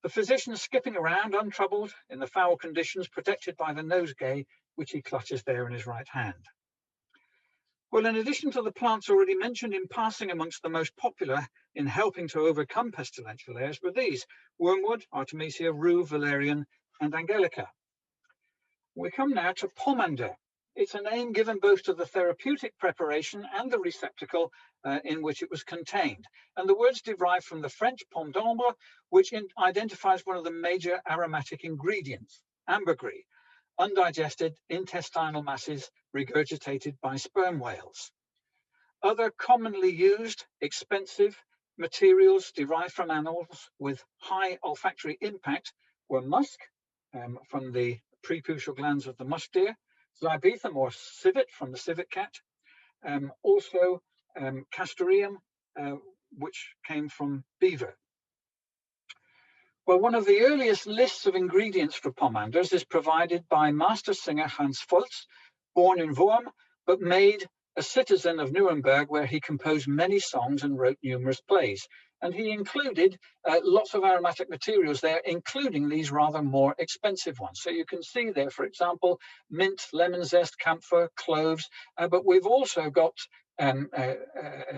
The physician skipping around untroubled in the foul conditions, protected by the nosegay, which he clutches there in his right hand. Well, in addition to the plants already mentioned in passing, amongst the most popular in helping to overcome pestilential airs were these: wormwood, artemisia, rue, valerian, and angelica. We come now to pomander. It's a name given both to the therapeutic preparation and the receptacle in which it was contained. And the words derive from the French pomme d'ambre, which identifies one of the major aromatic ingredients, ambergris, undigested intestinal masses regurgitated by sperm whales. Other commonly used, expensive materials derived from animals with high olfactory impact were musk, from the preputial glands of the musk deer, Zibethum or civet from the civet cat, also castoreum, which came from beaver. Well, one of the earliest lists of ingredients for pomanders is provided by master singer Hans Foltz, born in Worm, but made a citizen of Nuremberg, where he composed many songs and wrote numerous plays. And he included lots of aromatic materials there, including these rather more expensive ones. So you can see there, for example, mint, lemon zest, camphor, cloves, but we've also got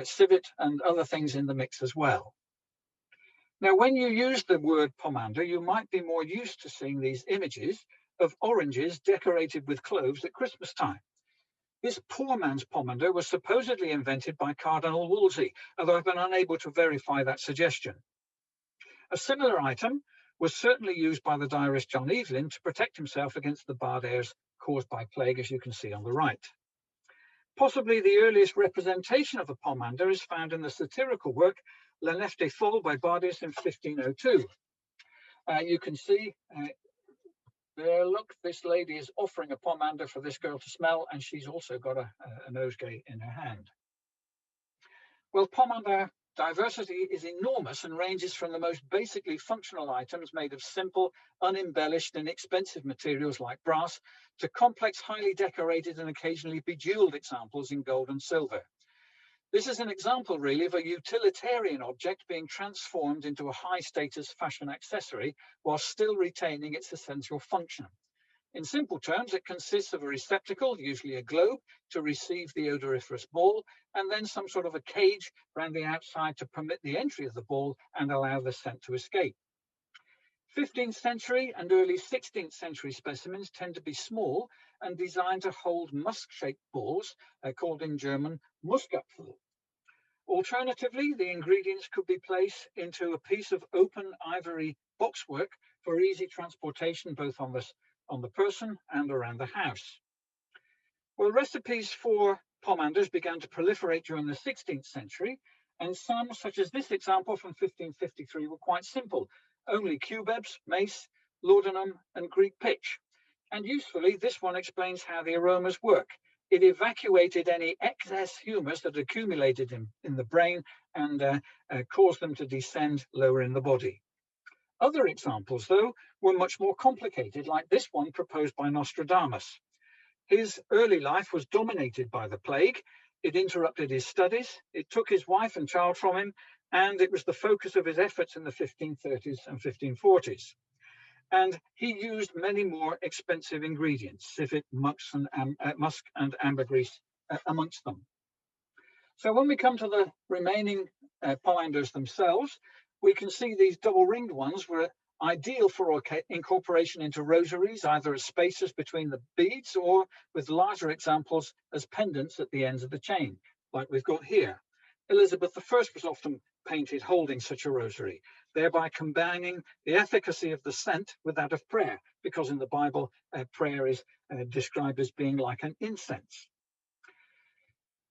civet and other things in the mix as well. Now, when you use the word pomander, you might be more used to seeing these images of oranges decorated with cloves at Christmas time. This poor man's pomander was supposedly invented by Cardinal Wolsey, although I've been unable to verify that suggestion. A similar item was certainly used by the diarist John Evelyn to protect himself against the bad airs caused by plague, as you can see on the right. Possibly the earliest representation of a pomander is found in the satirical work La Nef des Folles by Bardius in 1502. You can see there, look, this lady is offering a pomander for this girl to smell, and she's also got a nosegay in her hand. Well, pomander diversity is enormous and ranges from the most basically functional items made of simple, unembellished, and expensive materials like brass to complex, highly decorated and occasionally bejeweled examples in gold and silver. This is an example, really, of a utilitarian object being transformed into a high-status fashion accessory while still retaining its essential function. In simple terms, it consists of a receptacle, usually a globe, to receive the odoriferous ball, and then some sort of a cage around the outside to permit the entry of the ball and allow the scent to escape. 15th century and early 16th century specimens tend to be small and designed to hold musk-shaped balls, called in German Muskapfel. Alternatively, the ingredients could be placed into a piece of open ivory boxwork for easy transportation both on the person and around the house. Well, recipes for pomanders began to proliferate during the 16th century, and some, such as this example from 1553, were quite simple. Only cubebs, mace, laudanum, and Greek pitch. And usefully, this one explains how the aromas work. It evacuated any excess humus that accumulated in the brain and caused them to descend lower in the body. Other examples, though, were much more complicated, like this one proposed by Nostradamus. His early life was dominated by the plague. It interrupted his studies, it took his wife and child from him, and it was the focus of his efforts in the 1530s and 1540s. And he used many more expensive ingredients, civet, musk and ambergris amongst them. So when we come to the remaining pomanders themselves, we can see these double-ringed ones were ideal for incorporation into rosaries, either as spacers between the beads or with larger examples as pendants at the ends of the chain, like we've got here. Elizabeth I was often painted holding such a rosary, thereby combining the efficacy of the scent with that of prayer, because in the Bible, prayer is described as being like an incense.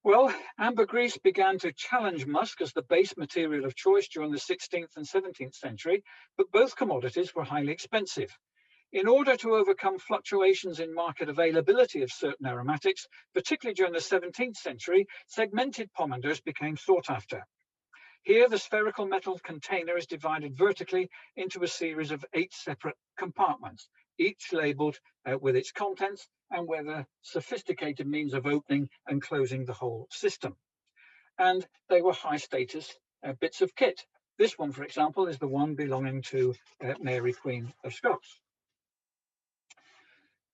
Well, ambergris began to challenge musk as the base material of choice during the 16th and 17th century, but both commodities were highly expensive. In order to overcome fluctuations in market availability of certain aromatics, particularly during the 17th century, segmented pomanders became sought after. Here, the spherical metal container is divided vertically into a series of 8 separate compartments, each labelled with its contents and with a sophisticated means of opening and closing the whole system. And they were high status bits of kit. This one, for example, is the one belonging to Mary, Queen of Scots.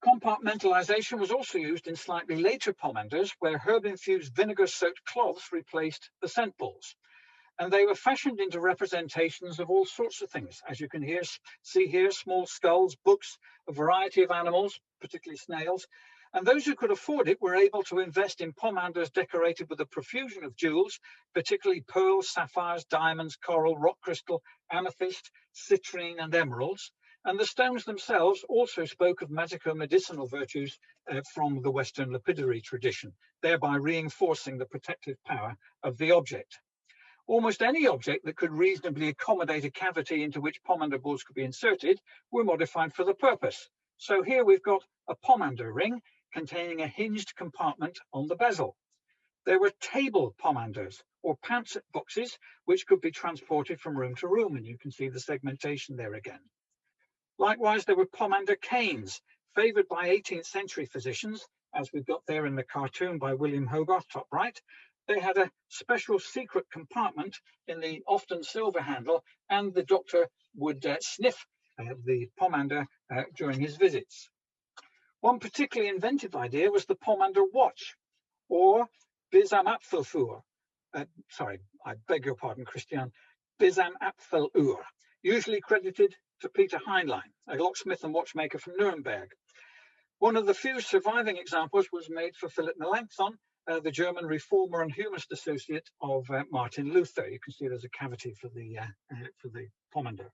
Compartmentalization was also used in slightly later pomanders, where herb-infused vinegar-soaked cloths replaced the scent balls. And they were fashioned into representations of all sorts of things. As you can see here, small skulls, books, a variety of animals, particularly snails. And those who could afford it were able to invest in pomanders decorated with a profusion of jewels, particularly pearls, sapphires, diamonds, coral, rock crystal, amethyst, citrine, and emeralds. And the stones themselves also spoke of magical medicinal virtues from the Western lapidary tradition, thereby reinforcing the protective power of the object. Almost any object that could reasonably accommodate a cavity into which pomander balls could be inserted were modified for the purpose. So here we've got a pomander ring containing a hinged compartment on the bezel. There were table pomanders, or pants boxes, which could be transported from room to room, and you can see the segmentation there again. Likewise, there were pomander canes, favoured by 18th century physicians, as we've got there in the cartoon by William Hogarth, top right. They had a special secret compartment in the often silver handle, and the doctor would sniff the pomander during his visits. One particularly inventive idea was the pomander watch, or Bizamapfeluhr. Sorry, I beg your pardon, Christian. Bizamapfeluhr, usually credited to Peter Heinlein, a locksmith and watchmaker from Nuremberg. One of the few surviving examples was made for Philip Melanchthon, the German reformer and humanist associate of Martin Luther. You can see there's a cavity for the pomander.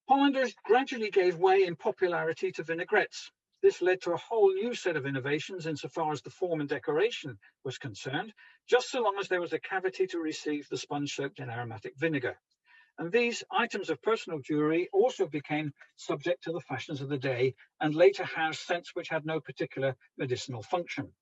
Pomanders gradually gave way in popularity to vinaigrettes. This led to a whole new set of innovations insofar as the form and decoration was concerned, just so long as there was a cavity to receive the sponge soaked in aromatic vinegar. And these items of personal jewelry also became subject to the fashions of the day and later housed scents which had no particular medicinal function.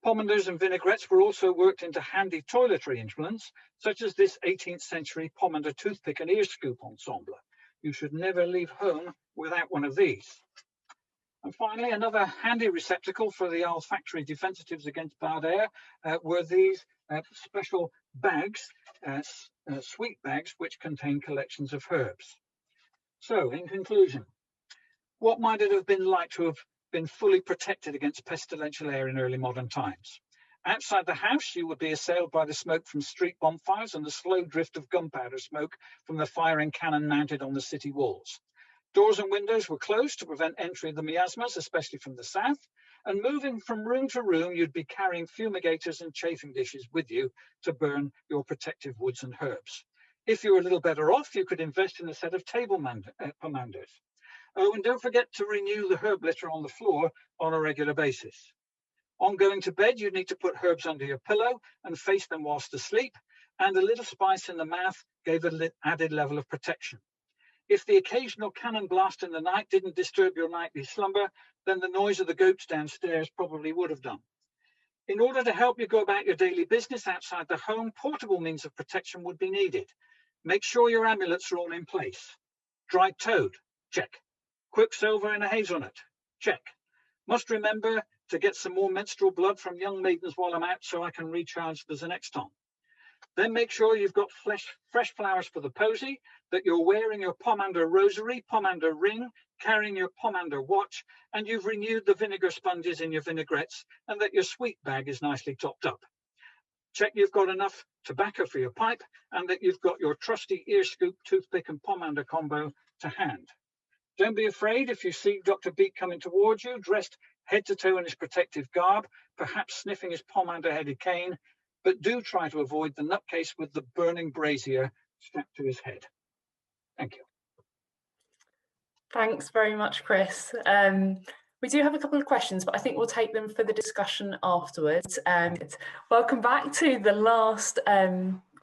Pomanders and vinaigrettes were also worked into handy toiletry implements, such as this 18th century pomander toothpick and ear scoop ensemble. You should never leave home without one of these. And finally, another handy receptacle for the olfactory defensitives against bad air were these special bags, sweet bags, which contain collections of herbs. So, in conclusion, what might it have been like to have been fully protected against pestilential air in early modern times? Outside the house, you would be assailed by the smoke from street bonfires and the slow drift of gunpowder smoke from the firing cannon mounted on the city walls. Doors and windows were closed to prevent entry of the miasmas, especially from the south. And moving from room to room, you'd be carrying fumigators and chafing dishes with you to burn your protective woods and herbs. If you were a little better off, you could invest in a set of table pomanders. Oh, and don't forget to renew the herb litter on the floor on a regular basis. On going to bed, you need to put herbs under your pillow and face them whilst asleep, and a little spice in the mouth gave an added level of protection. If the occasional cannon blast in the night didn't disturb your nightly slumber, then the noise of the goats downstairs probably would have done. In order to help you go about your daily business outside the home, portable means of protection would be needed. Make sure your amulets are all in place. Dried toad, check. Quicksilver in a hazelnut, check. Must remember to get some more menstrual blood from young maidens while I'm out so I can recharge the Xenexton. Then make sure you've got fresh flowers for the posy, that you're wearing your pomander rosary, pomander ring, carrying your pomander watch, and you've renewed the vinegar sponges in your vinaigrettes, and that your sweet bag is nicely topped up. Check you've got enough tobacco for your pipe, and that you've got your trusty ear scoop, toothpick, and pomander combo to hand. Don't be afraid if you see Dr. Beak coming towards you, dressed head to toe in his protective garb, perhaps sniffing his pomander-headed cane, but do try to avoid the nutcase with the burning brazier strapped to his head. Thank you. Thanks very much, Chris. We do have a couple of questions, but I think we'll take them for the discussion afterwards. Welcome back to the last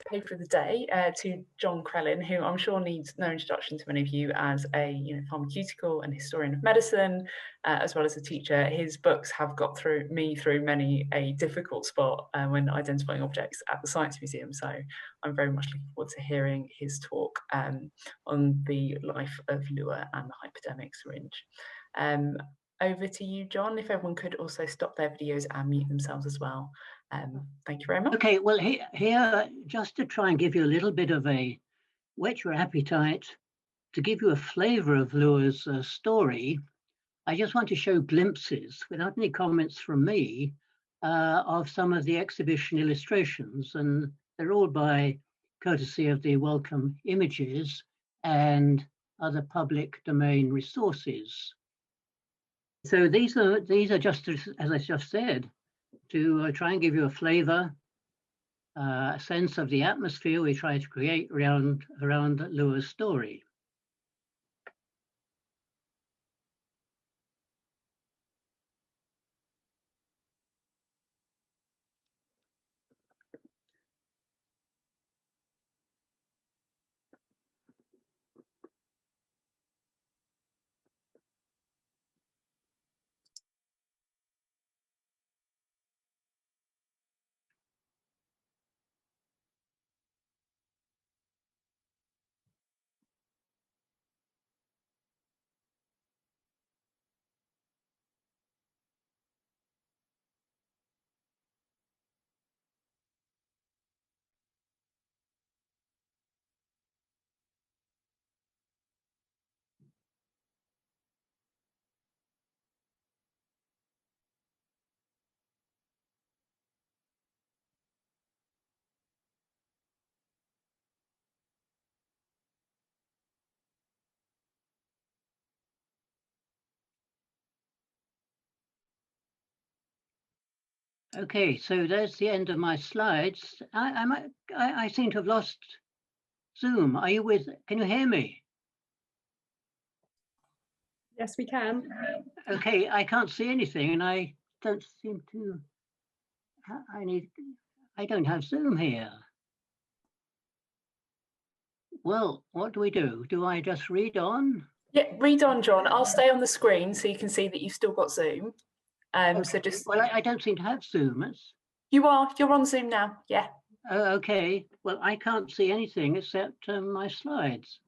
paper of the day to John Crellin, who I'm sure needs no introduction to many of you as a pharmaceutical and historian of medicine, as well as a teacher. His books have got me through many a difficult spot when identifying objects at the Science Museum. So I'm very much looking forward to hearing his talk on the life of Luer and the hypodermic syringe. Over to you, John, if everyone could also stop their videos and mute themselves as well. Thank you very much. Okay, well, here, just to try and give you a little bit of whet your appetite, to give you a flavour of Luer's story, I just want to show glimpses, without any comments from me, of some of the exhibition illustrations, and they're all by courtesy of the Wellcome Images and other public domain resources. So these are just, as I just said, to try and give you a flavour, a sense of the atmosphere we try to create around Luer's story. Okay, so there's the end of my slides. I seem to have lost Zoom. Are you with? Can you hear me? Yes, we can. Okay, I can't see anything, and I don't seem to. I don't have Zoom here. Well, what do we do? Do I just read on? Yeah, read on, John. I'll stay on the screen so you can see that you've still got Zoom. Okay. So just. Well, I don't seem to have Zoom. You're on Zoom now. Yeah. Okay. Well, I can't see anything except my slides.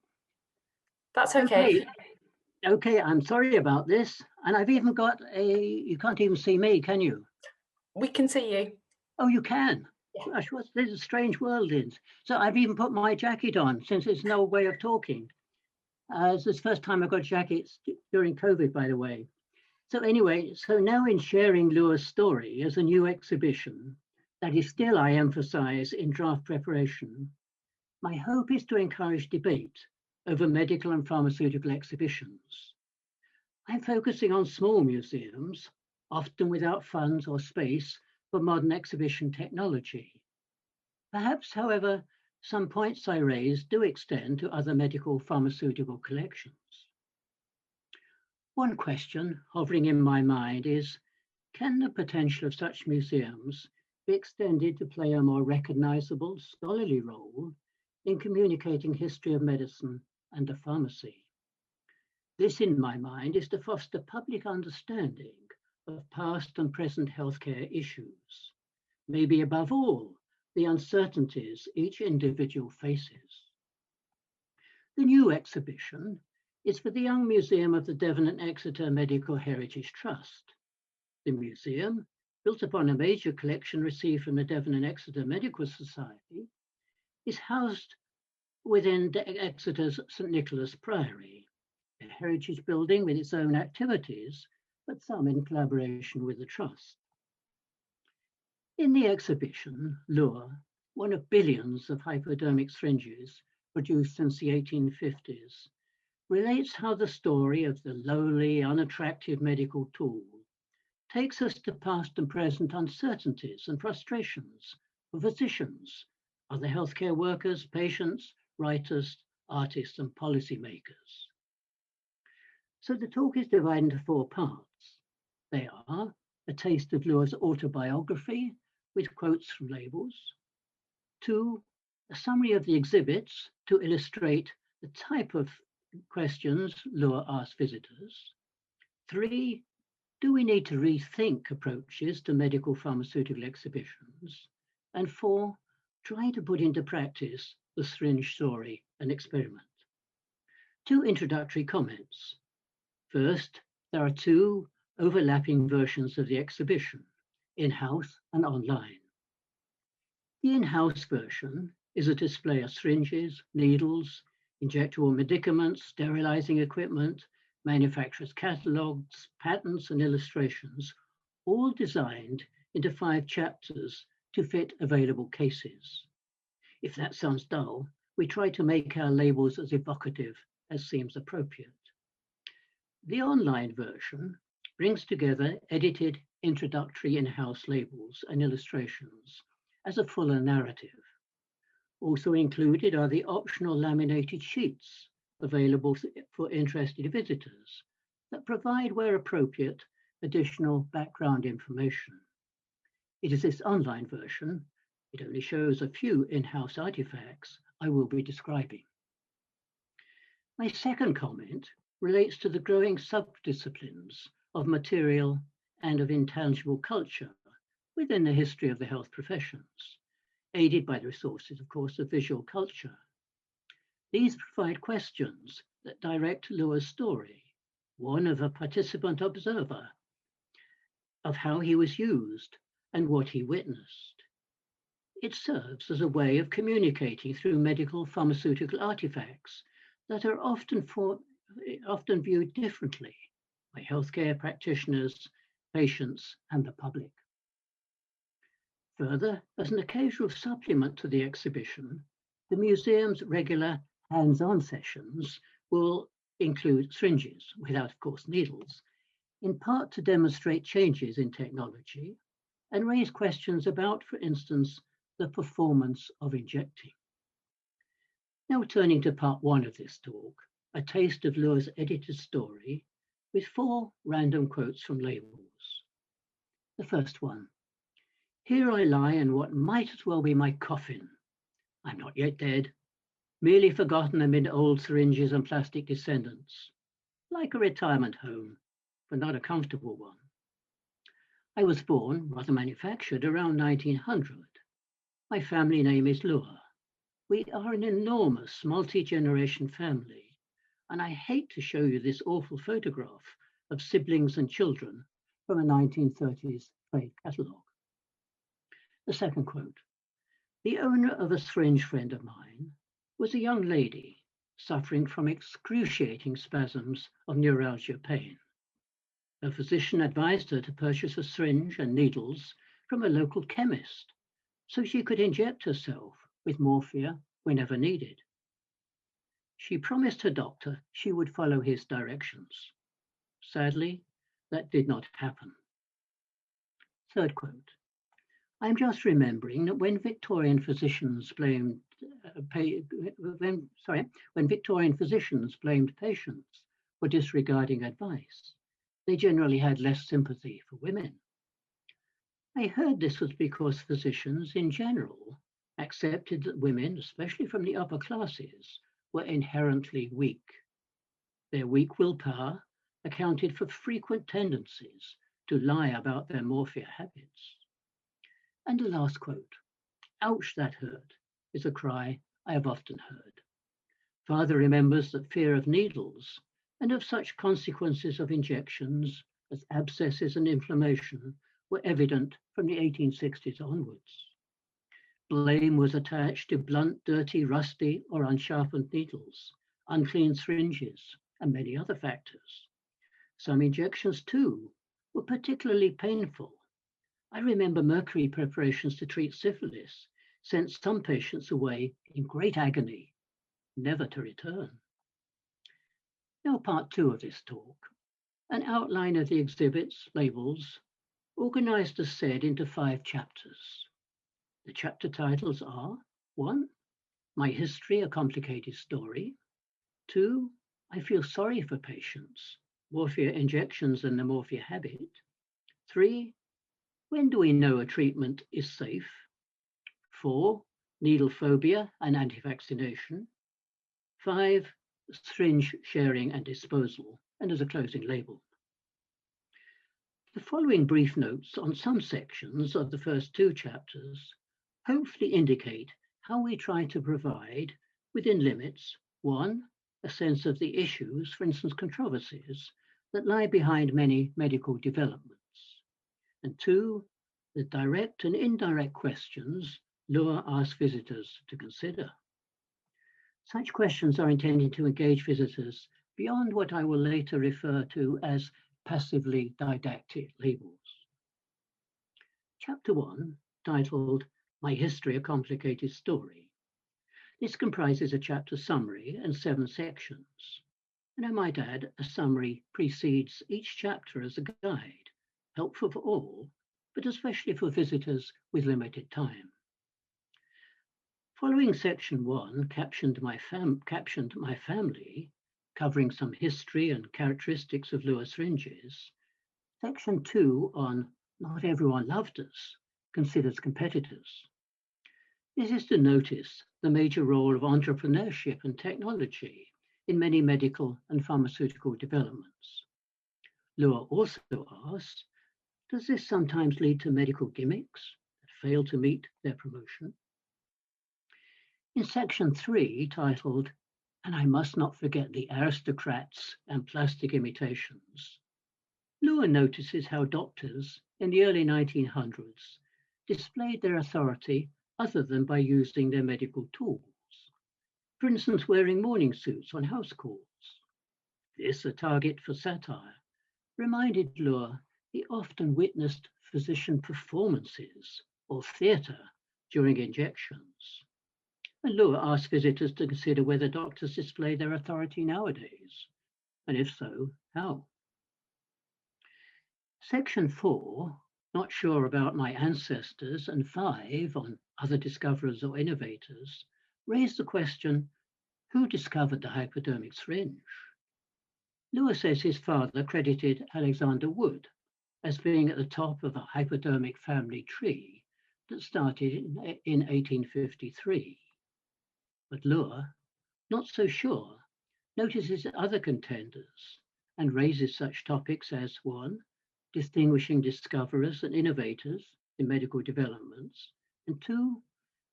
That's okay. Okay, I'm sorry about this. And I've even got you can't even see me, can you? We can see you. Oh, you can? Yeah. Gosh, there's a strange world in. So I've even put my jacket on, since it's no way of talking. It's the first time I've got jackets during COVID, by the way. So anyway, so now in sharing Luer's story as a new exhibition, that is still, I emphasize, in draft preparation, my hope is to encourage debate over medical and pharmaceutical exhibitions. I'm focusing on small museums, often without funds or space for modern exhibition technology. Perhaps, however, some points I raise do extend to other medical pharmaceutical collections. One question hovering in my mind is, can the potential of such museums be extended to play a more recognizable scholarly role in communicating history of medicine and of pharmacy? This, in my mind, is to foster public understanding of past and present healthcare issues, maybe above all, the uncertainties each individual faces. The new exhibition is for the Young Museum of the Devon and Exeter Medical Heritage Trust. The museum, built upon a major collection received from the Devon and Exeter Medical Society, is housed within Exeter's St Nicholas Priory, a heritage building with its own activities, but some in collaboration with the Trust. In the exhibition, Luer, one of billions of hypodermic syringes produced since the 1850s, relates how the story of the lowly, unattractive medical tool takes us to past and present uncertainties and frustrations for physicians, other healthcare workers, patients, writers, artists, and policymakers. So the talk is divided into 4 parts. They are a taste of Luer's autobiography with quotes from labels. 2, a summary of the exhibits to illustrate the type of questions Luer asked visitors. 3, do we need to rethink approaches to medical pharmaceutical exhibitions? And 4, try to put into practice the syringe story and experiment. 2 introductory comments. First, there are 2 overlapping versions of the exhibition, in-house and online. The in-house version is a display of syringes, needles, injectable medicaments, sterilizing equipment, manufacturers' catalogs, patents, and illustrations, all designed into 5 chapters to fit available cases. If that sounds dull, we try to make our labels as evocative as seems appropriate. The online version brings together edited introductory in-house labels and illustrations as a fuller narrative. Also included are the optional laminated sheets available for interested visitors that provide, where appropriate, additional background information. It is this online version, it only shows a few in-house artifacts, I will be describing. My second comment relates to the growing subdisciplines of material and of intangible culture within the history of the health professions, aided by the resources, of course, of visual culture. These provide questions that direct Luer's story, one of a participant observer, of how he was used and what he witnessed. It serves as a way of communicating through medical pharmaceutical artifacts that are often viewed differently by healthcare practitioners, patients, and the public. Further, as an occasional supplement to the exhibition, the museum's regular hands-on sessions will include syringes, without, of course, needles, in part to demonstrate changes in technology and raise questions about, for instance, the performance of injecting. Now turning to part 1 of this talk, a taste of Luer's edited story with 4 random quotes from labels. The first one: "Here I lie in what might as well be my coffin. I'm not yet dead, merely forgotten amid old syringes and plastic descendants, like a retirement home, but not a comfortable one. I was born, rather manufactured, around 1900. My family name is Luer. We are an enormous multi-generation family, and I hate to show you this awful photograph of siblings and children from a 1930s trade catalogue." The second quote: "The owner of a syringe friend of mine was a young lady suffering from excruciating spasms of neuralgia pain. Her physician advised her to purchase a syringe and needles from a local chemist so she could inject herself with morphia whenever needed. She promised her doctor she would follow his directions. Sadly, that did not happen." Third quote: "I'm just remembering that when Victorian physicians blamed patients for disregarding advice, they generally had less sympathy for women. I heard this was because physicians in general accepted that women, especially from the upper classes, were inherently weak. Their weak willpower accounted for frequent tendencies to lie about their morphia habits." And the last quote: "Ouch, that hurt," is a cry I have often heard. Father remembers that fear of needles and of such consequences of injections as abscesses and inflammation were evident from the 1860s onwards. Blame was attached to blunt, dirty, rusty, or unsharpened needles, unclean syringes, and many other factors. Some injections, too, were particularly painful. I remember mercury preparations to treat syphilis sent some patients away in great agony, never to return. Now part 2 of this talk, an outline of the exhibits, labels, organized as said into 5 chapters. The chapter titles are: 1, My History, a Complicated Story; 2, I Feel Sorry for Patients, Morphia Injections and the Morphia Habit; 3, When do we know a treatment is safe? 4, needle phobia and anti-vaccination. 5, syringe sharing and disposal, and as a closing label. The following brief notes on some sections of the first 2 chapters hopefully indicate how we try to provide, within limits, 1, a sense of the issues, for instance, controversies, that lie behind many medical developments, and 2, the direct and indirect questions Luer asks visitors to consider. Such questions are intended to engage visitors beyond what I will later refer to as passively didactic labels. Chapter 1, titled My History, a Complicated Story. This comprises a chapter summary and 7 sections. And I might add, a summary precedes each chapter as a guide, helpful for all, but especially for visitors with limited time. Following section 1, captioned my family, covering some history and characteristics of Luer syringes, section 2 on Not Everyone Loved Us considers competitors. This is to notice the major role of entrepreneurship and technology in many medical and pharmaceutical developments. Luer also asks, does this sometimes lead to medical gimmicks that fail to meet their promotion? In section 3, titled, And I Must Not Forget the Aristocrats and Plastic Imitations, Luer notices how doctors in the early 1900s displayed their authority other than by using their medical tools. For instance, wearing morning suits on house calls. This, a target for satire, reminded Luer he often witnessed physician performances or theatre during injections. And Luer asked visitors to consider whether doctors display their authority nowadays, and if so, how. Section 4, Not Sure About My Ancestors, and 5, on Other Discoverers or Innovators, raised the question, who discovered the hypodermic syringe? Luer says his father credited Alexander Wood as being at the top of a hypodermic family tree that started in 1853. But Luer, not so sure, notices other contenders and raises such topics as 1, distinguishing discoverers and innovators in medical developments, and 2,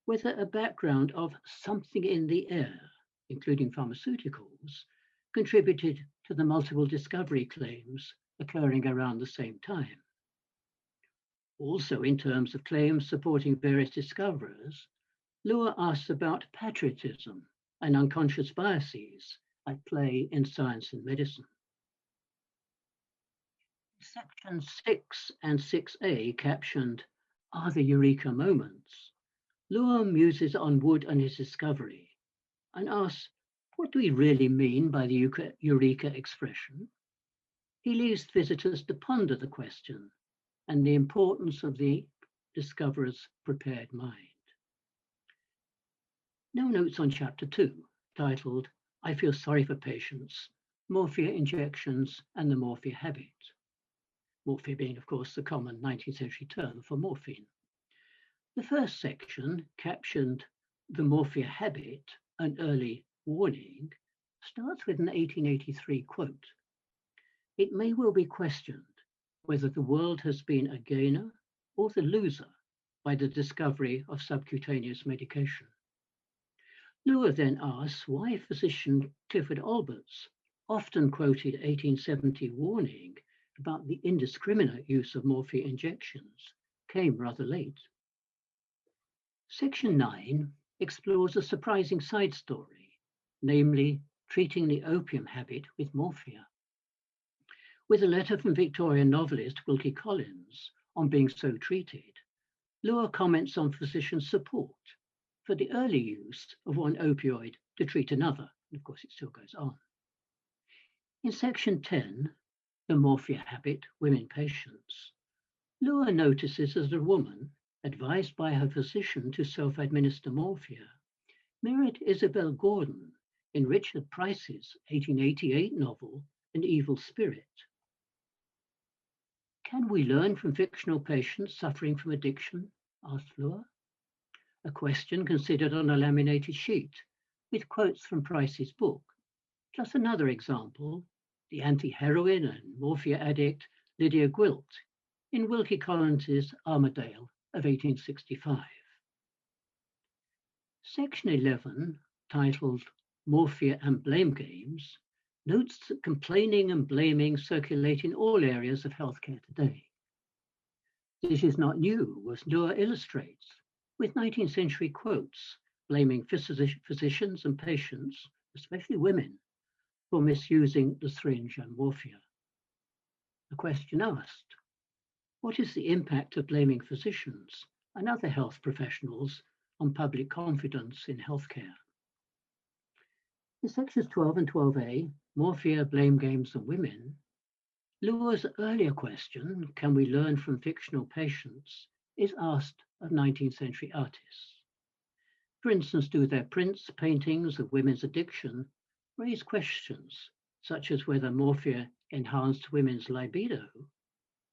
whether a background of something in the air, including pharmaceuticals, contributed to the multiple discovery claims occurring around the same time. Also, in terms of claims supporting various discoverers, Luer asks about patriotism and unconscious biases at play in science and medicine. Section 6 and 6a, captioned, Are the Eureka Moments? Luer muses on Wood and his discovery and asks, what do we really mean by the Eureka expression? He leaves visitors to ponder the question and the importance of the discoverer's prepared mind. Now notes on chapter 2, titled, I Feel Sorry for Patients, Morphia Injections and the Morphia Habit. Morphia being, of course, the common 19th century term for morphine. The first section, captioned The Morphia Habit, an Early Warning, starts with an 1883 quote. It may well be questioned whether the world has been a gainer or the loser by the discovery of subcutaneous medication. Luer then asks why physician Clifford Albert's often quoted 1870 warning about the indiscriminate use of morphia injections came rather late. Section 9 explores a surprising side story, namely treating the opium habit with morphia. With a letter from Victorian novelist Wilkie Collins on being so treated, Luer comments on physician support for the early use of one opioid to treat another. And of course, it still goes on. In section 10, The Morphia Habit, Women Patients, Luer notices that a woman, advised by her physician to self-administer morphia, mirrored Isabel Gordon in Richard Price's 1888 novel, An Evil Spirit. Can we learn from fictional patients suffering from addiction? Asked Luer. a question considered on a laminated sheet with quotes from Price's book, plus another example, the anti-heroin and morphia addict Lydia Gwilt in Wilkie Collins's Armadale of 1865. Section 11, titled Morphia and Blame Games, notes that complaining and blaming circulate in all areas of healthcare today. This is not new, as Luer illustrates, with 19th century quotes blaming physicians and patients, especially women, for misusing the syringe and morphia. The question asked, what is the impact of blaming physicians and other health professionals on public confidence in healthcare? In sections 12 and 12a, Morphia, Blame Games and Women, Luer's earlier question, can we learn from fictional patients, is asked of 19th century artists. For instance, do their prints, paintings of women's addiction raise questions such as whether morphia enhanced women's libido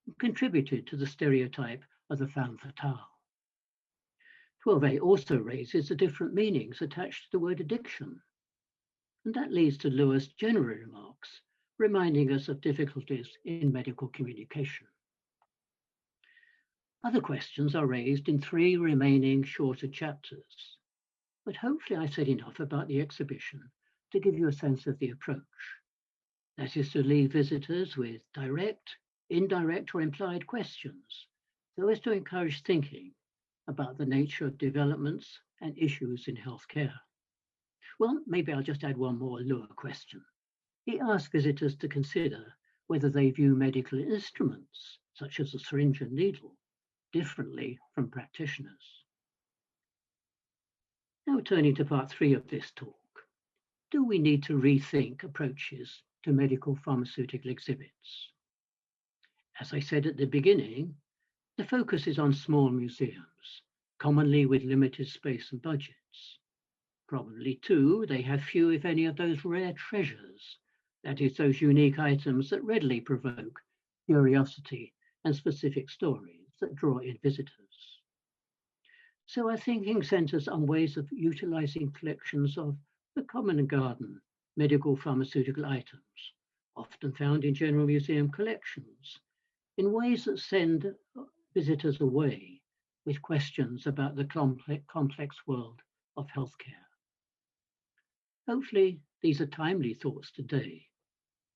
and contributed to the stereotype of the femme fatale? 12a also raises the different meanings attached to the word addiction. And that leads to Luer's general remarks, reminding us of difficulties in medical communication. Other questions are raised in 3 remaining shorter chapters, but hopefully I said enough about the exhibition to give you a sense of the approach. That is to leave visitors with direct, indirect or implied questions, so as to encourage thinking about the nature of developments and issues in healthcare. Well, maybe I'll just add one more Luer question. He asked visitors to consider whether they view medical instruments, such as a syringe and needle, differently from practitioners. Now turning to part 3 of this talk, do we need to rethink approaches to medical pharmaceutical exhibits? As I said at the beginning, the focus is on small museums, commonly with limited space and budgets. Probably too, they have few, if any, of those rare treasures, that is, those unique items that readily provoke curiosity and specific stories that draw in visitors. So our thinking centers on ways of utilizing collections of the common and garden medical pharmaceutical items, often found in general museum collections, in ways that send visitors away with questions about the complex world of healthcare. Hopefully, these are timely thoughts today,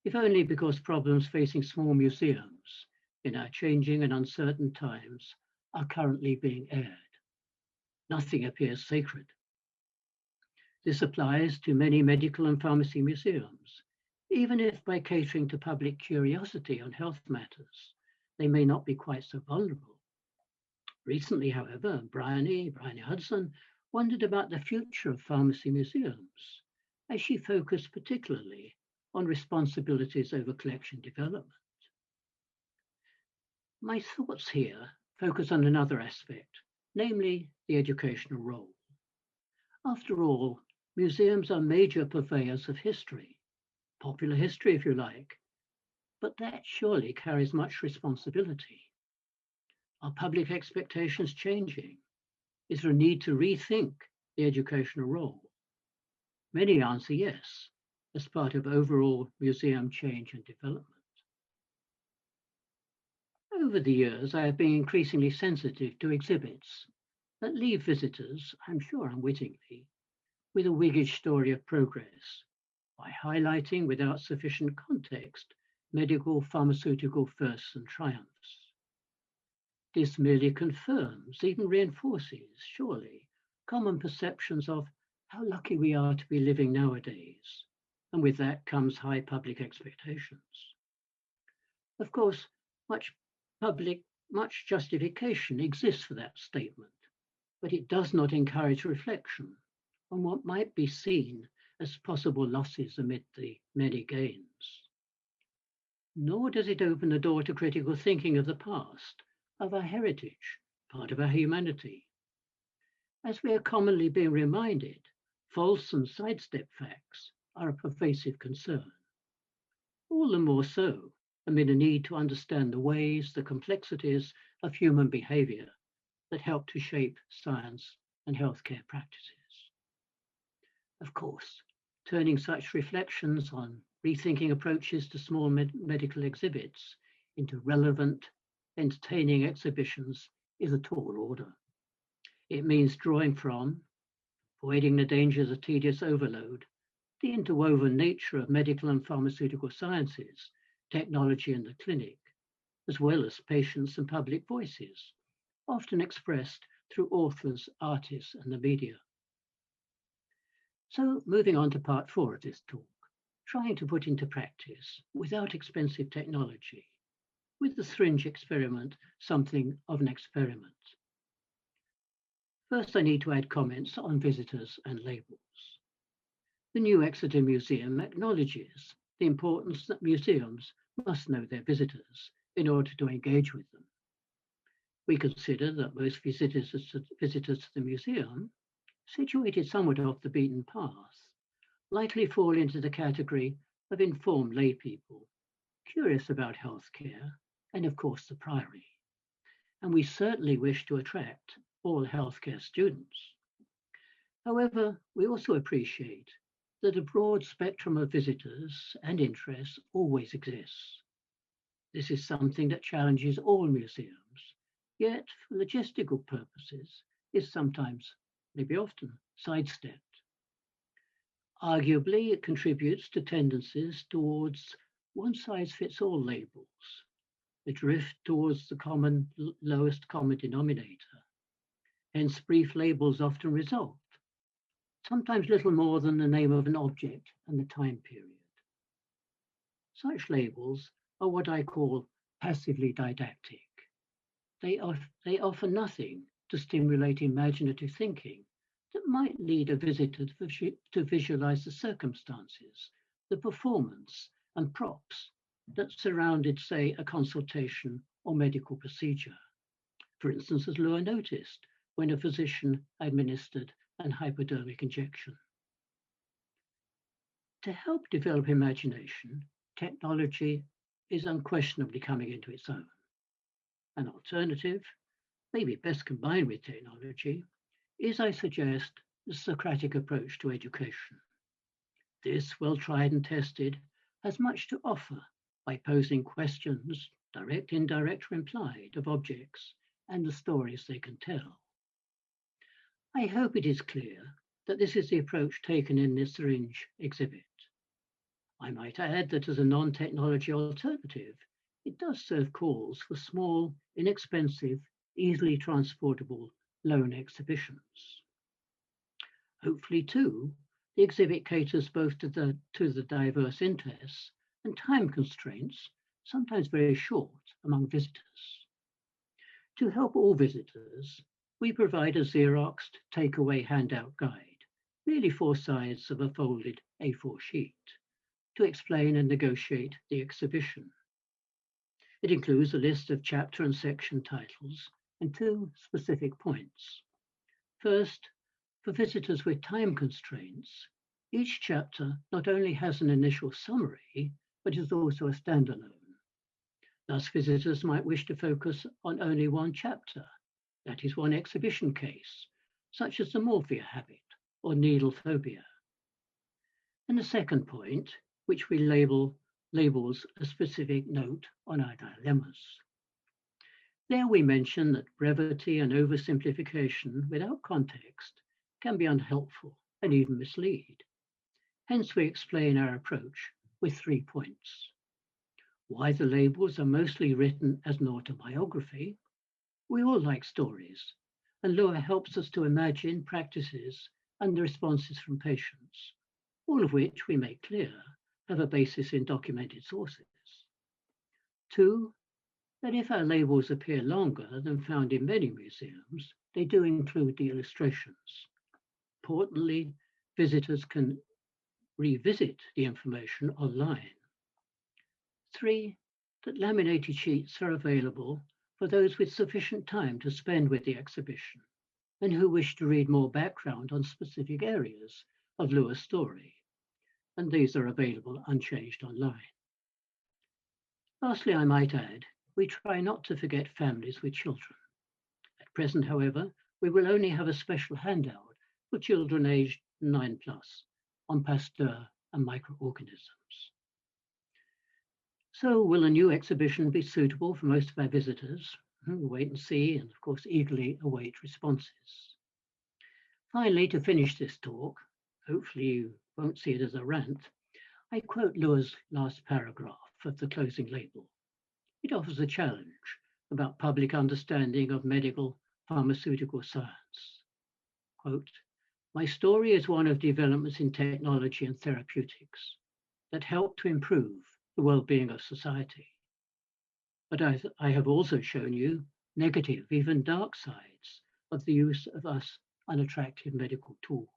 if only because problems facing small museums in our changing and uncertain times are currently being aired. Nothing appears sacred. This applies to many medical and pharmacy museums, even if by catering to public curiosity on health matters, they may not be quite so vulnerable. Recently, however, Bryony Hudson wondered about the future of pharmacy museums, as she focused particularly on responsibilities over collection development. My thoughts here focus on another aspect, namely the educational role. After all, museums are major purveyors of history, popular history if you like, but that surely carries much responsibility. Are public expectations changing? Is there a need to rethink the educational role? Many answer yes, as part of overall museum change and development. Over the years, I have been increasingly sensitive to exhibits that leave visitors, I'm sure unwittingly, with a Whiggish story of progress by highlighting without sufficient context medical pharmaceutical firsts and triumphs. This merely confirms, even reinforces, surely, common perceptions of how lucky we are to be living nowadays, and with that comes high public expectations. Of course, much justification exists for that statement, but it does not encourage reflection on what might be seen as possible losses amid the many gains. Nor does it open the door to critical thinking of the past, of our heritage, part of our humanity. As we are commonly being reminded, false and sidestep facts are a pervasive concern. All the more so amid a need to understand the ways, the complexities of human behavior that help to shape science and healthcare practices. Of course, turning such reflections on rethinking approaches to small medical exhibits into relevant, entertaining exhibitions is a tall order. It means drawing from, avoiding the dangers of tedious overload, the interwoven nature of medical and pharmaceutical sciences, technology and the clinic, as well as patients and public voices, often expressed through authors, artists, and the media. So moving on to part 4 of this talk, trying to put into practice, without expensive technology, with the syringe experiment, something of an experiment. First, I need to add comments on visitors and labels. The New Exeter Museum acknowledges the importance that museums must know their visitors in order to engage with them. We consider that most visitors to the museum, situated somewhat off the beaten path, likely fall into the category of informed laypeople, curious about healthcare, and of course the Priory. And we certainly wish to attract all healthcare students. However, we also appreciate that a broad spectrum of visitors and interests always exists. This is something that challenges all museums, yet for logistical purposes is sometimes, maybe often, sidestepped. Arguably, it contributes to tendencies towards one-size-fits-all labels, the drift towards the lowest common denominator. Hence, brief labels often result, sometimes little more than the name of an object and the time period. Such labels are what I call passively didactic. They offer nothing to stimulate imaginative thinking that might lead a visitor to visualize the circumstances, the performance and props that surrounded, say, a consultation or medical procedure. For instance, as Luer noticed, when a physician administered an hypodermic injection. To help develop imagination, technology is unquestionably coming into its own. An alternative, maybe best combined with technology, is, I suggest, the Socratic approach to education. This, well tried and tested, has much to offer by posing questions, direct, indirect, or implied, of objects and the stories they can tell. I hope it is clear that this is the approach taken in this syringe exhibit. I might add that as a non-technology alternative, it does serve calls for small, inexpensive, easily transportable loan exhibitions. Hopefully, too, the exhibit caters both to the diverse interests and time constraints, sometimes very short, among visitors. To help all visitors, we provide a Xeroxed takeaway handout guide, merely 4 sides of a folded A4 sheet, to explain and negotiate the exhibition. It includes a list of chapter and section titles and 2 specific points. First, for visitors with time constraints, each chapter not only has an initial summary, but is also a standalone. Thus, visitors might wish to focus on only one chapter, that is one exhibition case, such as the morphia habit or needle phobia. And the second point, which we labels a specific note on our dilemmas. There we mention that brevity and oversimplification without context can be unhelpful and even mislead. Hence, we explain our approach with 3 points. Why the labels are mostly written as an autobiography. We all like stories, and Luer helps us to imagine practices and the responses from patients, all of which we make clear have a basis in documented sources. 2, that if our labels appear longer than found in many museums, they do include the illustrations. Importantly, visitors can revisit the information online. 3, that laminated sheets are available for those with sufficient time to spend with the exhibition and who wish to read more background on specific areas of Luer's story, and these are available unchanged online. Lastly, I might add, we try not to forget families with children. At present, however, we will only have a special handout for children aged 9+ on Pasteur and microorganisms. So will a new exhibition be suitable for most of our visitors? We'll wait and see, and of course eagerly await responses. Finally, to finish this talk, hopefully you won't see it as a rant, I quote Luer's last paragraph of the closing label. It offers a challenge about public understanding of medical pharmaceutical science. Quote, "My story is one of developments in technology and therapeutics that help to improve the well-being of society. But I have also shown you negative, even dark sides of the use of us unattractive medical tools.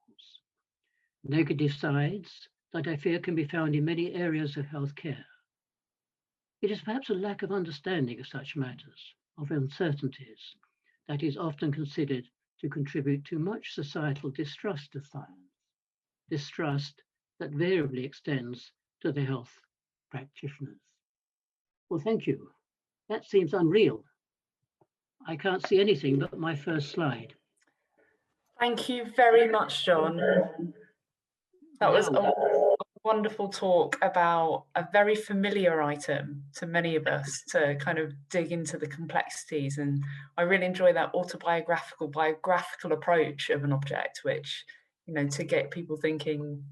Negative sides that I fear can be found in many areas of healthcare. It is perhaps a lack of understanding of such matters, of uncertainties, that is often considered to contribute to much societal distrust of science, distrust that variably extends to the health practitioners." Well, thank you. That seems unreal. I can't see anything but my first slide. Thank you very much, John. That was a wonderful talk about a very familiar item to many of us, to kind of dig into the complexities. And I really enjoy that biographical approach of an object, which, you know, to get people thinking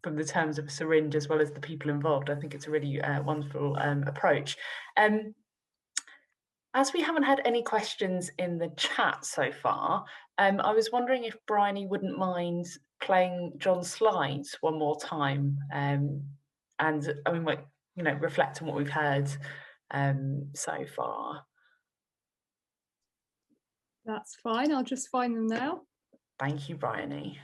from the terms of a syringe as well as the people involved. I think it's a really wonderful approach. As we haven't had any questions in the chat so far, I was wondering if Bryony wouldn't mind playing John's slides one more time, and I mean, you know, reflect on what we've heard so far. That's fine. I'll just find them now. Thank you, Bryony.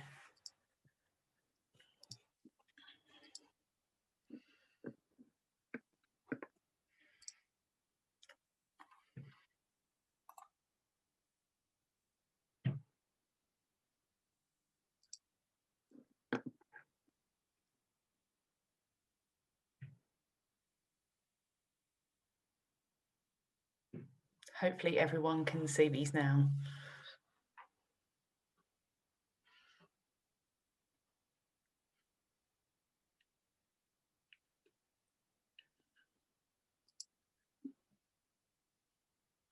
Hopefully everyone can see these now.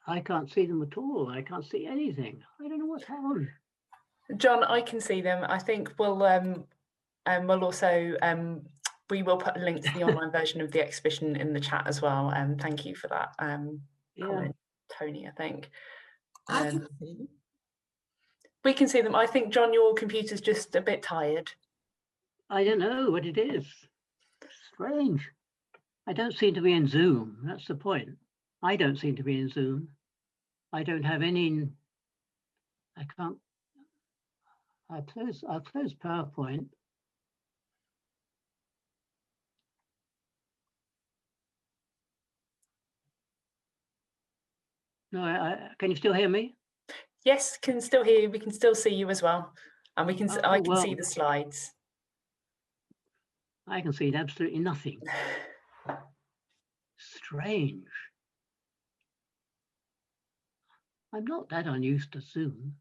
I can't see them at all. I can't see anything. I don't know what's on. John, I can see them. I think we'll also we will put a link to the online version of the exhibition in the chat as well. Thank you for that comment, Tony, I think. I can see them. We can see them. I think, John, your computer's just a bit tired. I don't know what it is. Strange. I don't seem to be in Zoom. That's the point. I don't seem to be in Zoom. I don't have any. I can't. I'll close PowerPoint. No, can you still hear me? Yes, can still hear you. We can still see you as well, and we can. I can see the slides. I can see absolutely nothing. Strange. I'm not that unused to Zoom.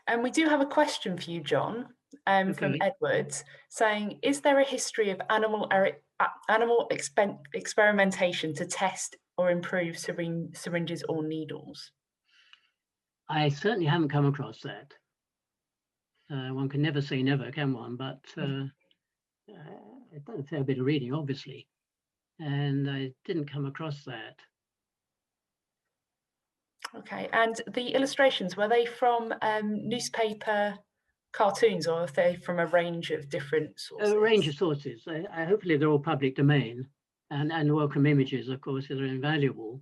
And we do have a question for you, John, from Edward, saying, is there a history of animal experimentation to test or improve syringes or needles? I certainly haven't come across that. One can never say never, can one? But I've done a fair bit of reading, obviously, and I didn't come across that. Okay, and the illustrations, were they from newspaper cartoons, or are they from a range of different sources? A range of sources. Hopefully they're all public domain, and welcome images, of course, are invaluable.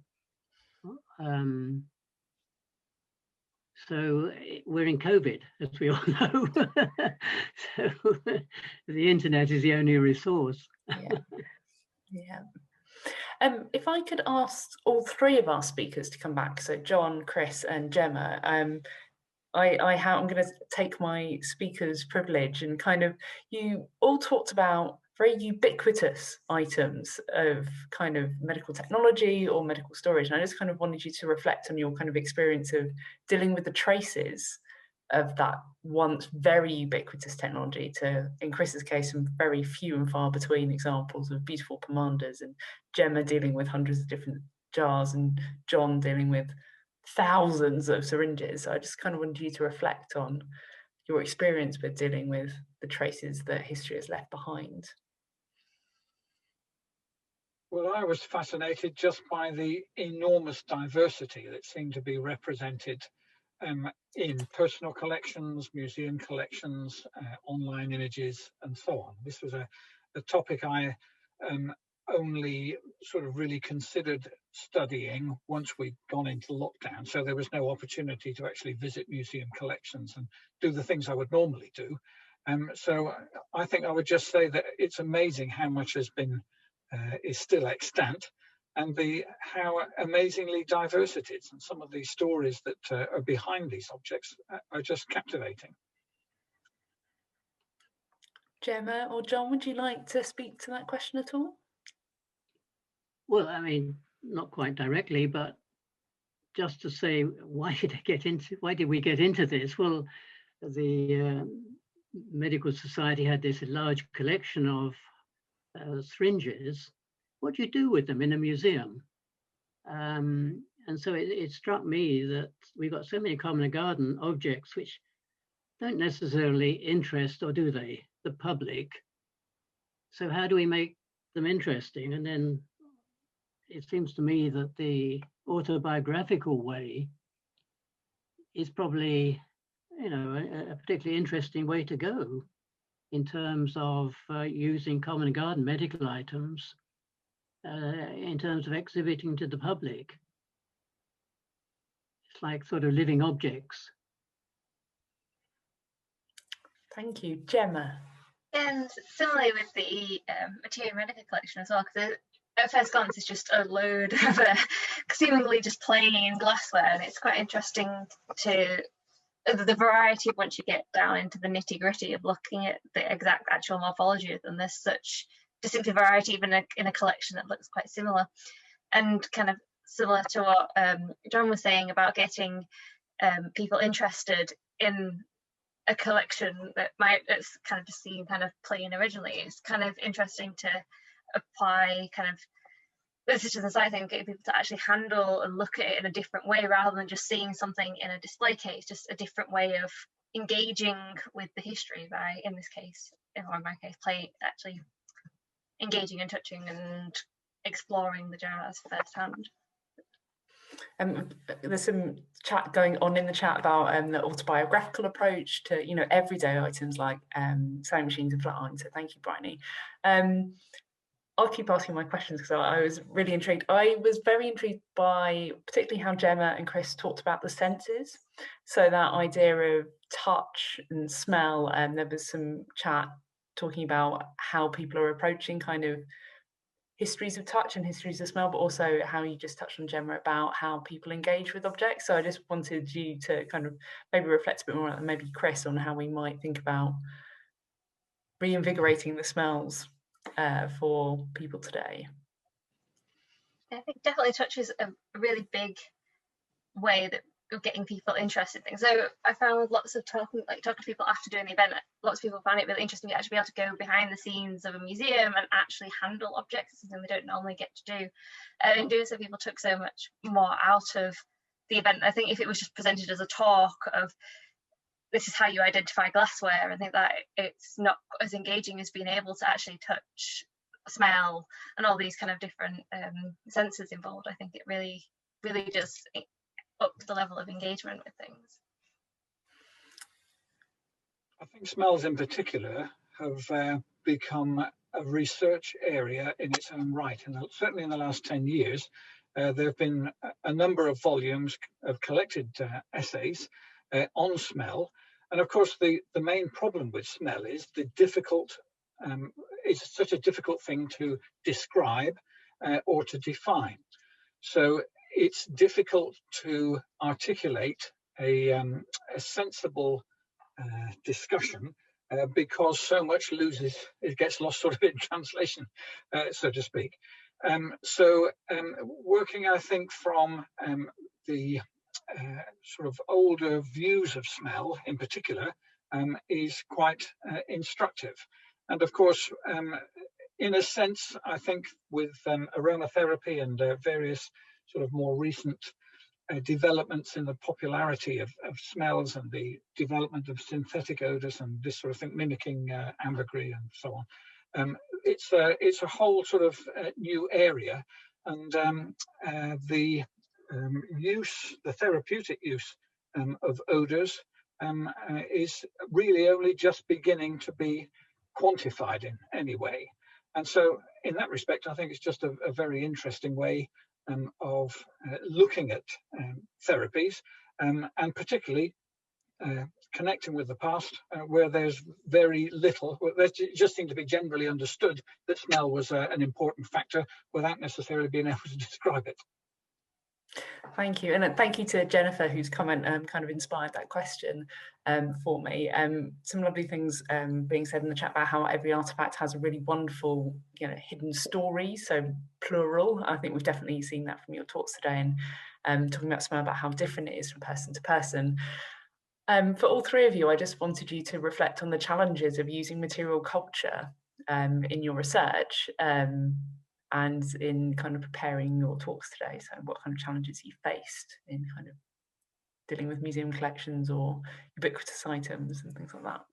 So we're in COVID, as we all know. So the internet is the only resource. Yeah. If I could ask all three of our speakers to come back, so John, Chris and Jemma, I'm going to take my speaker's privilege and kind of, you all talked about very ubiquitous items of kind of medical technology or medical storage. And I just kind of wanted you to reflect on your kind of experience of dealing with the traces of that once very ubiquitous technology to, in Chris's case, some very few and far between examples of beautiful pomanders, and Jemma dealing with hundreds of different jars, and John dealing with thousands of syringes. So I just kind of wanted you to reflect on your experience with dealing with the traces that history has left behind. Well, I was fascinated just by the enormous diversity that seemed to be represented in personal collections, museum collections, online images, and so on. This was a topic I only sort of really considered studying once we'd gone into lockdown. So there was no opportunity to actually visit museum collections and do the things I would normally do. So I think I would just say that it's amazing how much has been is still extant, and how amazingly diverse it is, and some of the stories that are behind these objects are just captivating. Jemma or John, would you like to speak to that question at all? Well, I mean, not quite directly, but just to say, why did we get into this? Well, the Medical Society had this large collection of syringes. What do you do with them in a museum? And so it struck me that we've got so many common garden objects which don't necessarily interest, or do they, the public? So how do we make them interesting? And then it seems to me that the autobiographical way is probably, a particularly interesting way to go in terms of using common garden medical items in terms of exhibiting to the public. It's like sort of living objects. Thank you. Jemma? And similarly with the materia medica collection as well, because at first glance it's just a load of seemingly just plain glassware, and it's quite interesting to the variety once you get down into the nitty-gritty of looking at the exact actual morphology of them. There's such distinctive variety even in a collection that looks quite similar, and kind of similar to what John was saying about getting people interested in a collection that it's kind of just seen kind of plain originally. It's kind of interesting to apply kind of the citizen side thing, getting people to actually handle and look at it in a different way rather than just seeing something in a display case, just a different way of engaging with the history by, in this case, or in my case, actually engaging and touching and exploring the jars firsthand. There's some chat going on in the chat about the autobiographical approach to everyday items like sewing machines and flat irons. So thank you, Bryony. I'll keep asking my questions because I was really intrigued. I was very intrigued by particularly how Jemma and Chris talked about the senses. So that idea of touch and smell, and there was some chat talking about how people are approaching kind of histories of touch and histories of smell, but also how you just touched on, Jemma, about how people engage with objects. So I just wanted you to kind of maybe reflect a bit more, and maybe Chris, on how we might think about reinvigorating the smells for people today. I think definitely touch is a really big way that of getting people interested in things. So I found lots of talking to people after doing the event, lots of people found it really interesting to actually be able to go behind the scenes of a museum and actually handle objects. It's something they don't normally get to do. In doing so, people took so much more out of the event. I think if it was just presented as a talk of this is how you identify glassware, I think that it's not as engaging as being able to actually touch, smell, and all these kind of different senses involved. I think it really, really does up the level of engagement with things. I think smells in particular have become a research area in its own right, and certainly in the last 10 years there have been a number of volumes of collected essays on smell. And of course the main problem with smell is it's such a difficult thing to describe or to define. So it's difficult to articulate a sensible discussion because so much it gets lost sort of in translation, so to speak. Working, I think, from the sort of older views of smell in particular is quite instructive. And of course, in a sense, I think with aromatherapy and various sort of more recent developments in the popularity of smells and the development of synthetic odors and this sort of thing, mimicking ambergris and so on. It's a whole sort of new area, and the therapeutic use of odors is really only just beginning to be quantified in any way. And so in that respect, I think it's just a very interesting way of looking at therapies, and particularly connecting with the past, where there's very little, there just seemed to be generally understood that smell was an important factor without necessarily being able to describe it. Thank you, and thank you to Jennifer, whose comment kind of inspired that question for me. Some lovely things being said in the chat about how every artifact has a really wonderful, hidden story, so plural. I think we've definitely seen that from your talks today, and talking about smell, about how different it is from person to person. For all three of you, I just wanted you to reflect on the challenges of using material culture in your research. And in kind of preparing your talks today. So what kind of challenges you faced in kind of dealing with museum collections or ubiquitous items and things like that?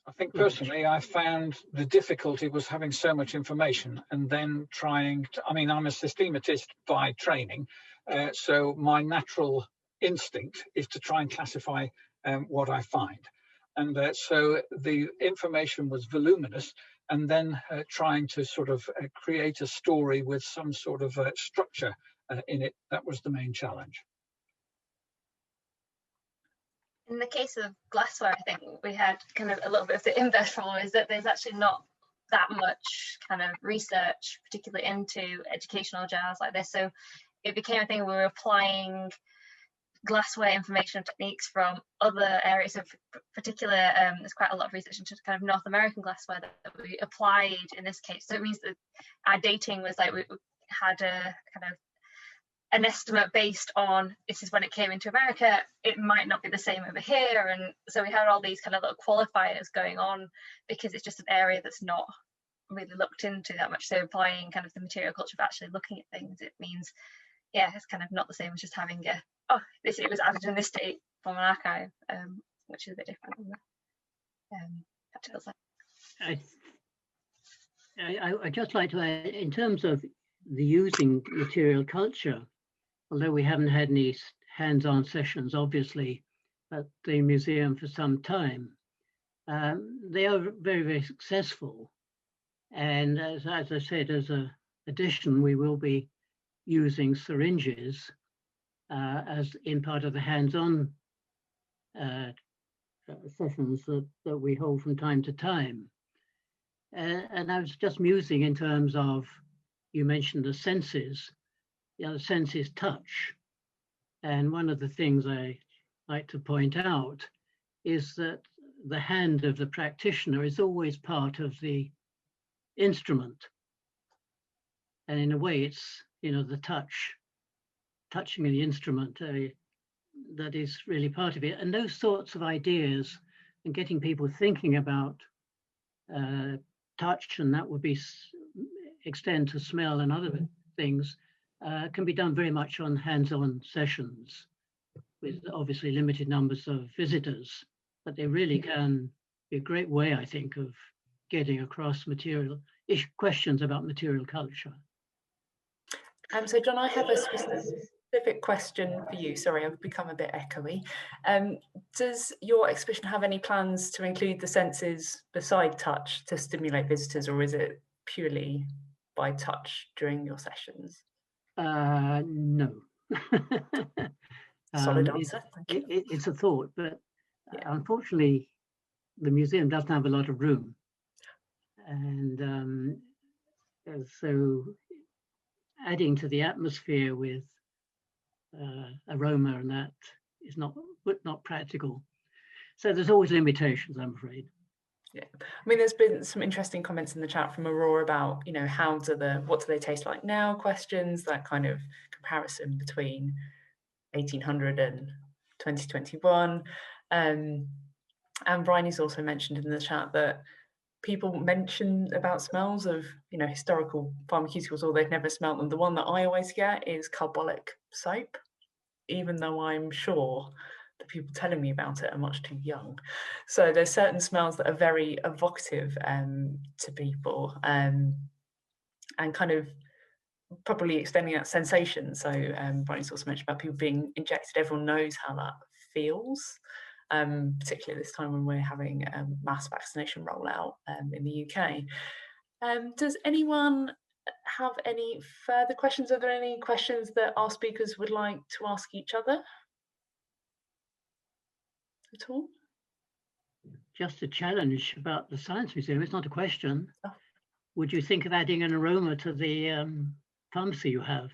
I think personally, I found the difficulty was having so much information and then trying to, I'm a systematist by training, so my natural instinct is to try and classify what I find. And so the information was voluminous, and then trying to sort of create a story with some sort of structure in it, that was the main challenge. In the case of glassware, I think we had kind of a little bit of the inverse problem, is that there's actually not that much kind of research, particularly into educational jars like this. So it became a thing we were applying glassware information techniques from other areas. Of particular, there's quite a lot of research into kind of North American glassware that we applied in this case. So it means that our dating was like we had a kind of an estimate based on this is when it came into America. It might not be the same over here, and so we had all these kind of little qualifiers going on because it's just an area that's not really looked into that much. So applying kind of the material culture of actually looking at things, it means, yeah, it's kind of not the same as just having a it was added in this date from an archive, which is a bit different on the practical side. I'd just like to add, in terms of the using material culture, although we haven't had any hands-on sessions, obviously, at the museum for some time, they are very, very successful. And as I said, as an addition, we will be using syringes as in part of the hands-on sessions that we hold from time to time. And I was just musing in terms of, you mentioned the senses. The other sense is touch. And one of the things I like to point out is that the hand of the practitioner is always part of the instrument. And in a way, it's, the touching of the instrument that is really part of it. And those sorts of ideas and getting people thinking about touch, and that would be extend to smell and other things, can be done very much on hands-on sessions with obviously limited numbers of visitors, but they really can be a great way, I think, of getting across questions about material culture. So John, I have a specific question for you. Sorry, I've become a bit echoey. Does your exhibition have any plans to include the senses beside touch to stimulate visitors, or is it purely by touch during your sessions? No. Solid answer. Thank you. It's a thought, but unfortunately, the museum doesn't have a lot of room. And so adding to the atmosphere with aroma and that is not not practical. So there's always limitations, I'm afraid. Yeah, I mean, there's been some interesting comments in the chat from Aurora about, you know, what do they taste like now questions, that kind of comparison between 1800 and 2021. And Bryony's also mentioned in the chat that people mention about smells of, you know, historical pharmaceuticals, or they've never smelled them. The one that I always get is carbolic soap, even though I'm sure the people telling me about it are much too young. So there's certain smells that are very evocative to people, and kind of probably extending that sensation. So Bryony's also mentioned about people being injected. Everyone knows how that feels, particularly this time when we're having a mass vaccination rollout in the UK. Does anyone have any further questions? Are there any questions that our speakers would like to ask each other at all? Just a challenge about the Science Museum. It's not a question. Oh. Would you think of adding an aroma to the pharmacy you have?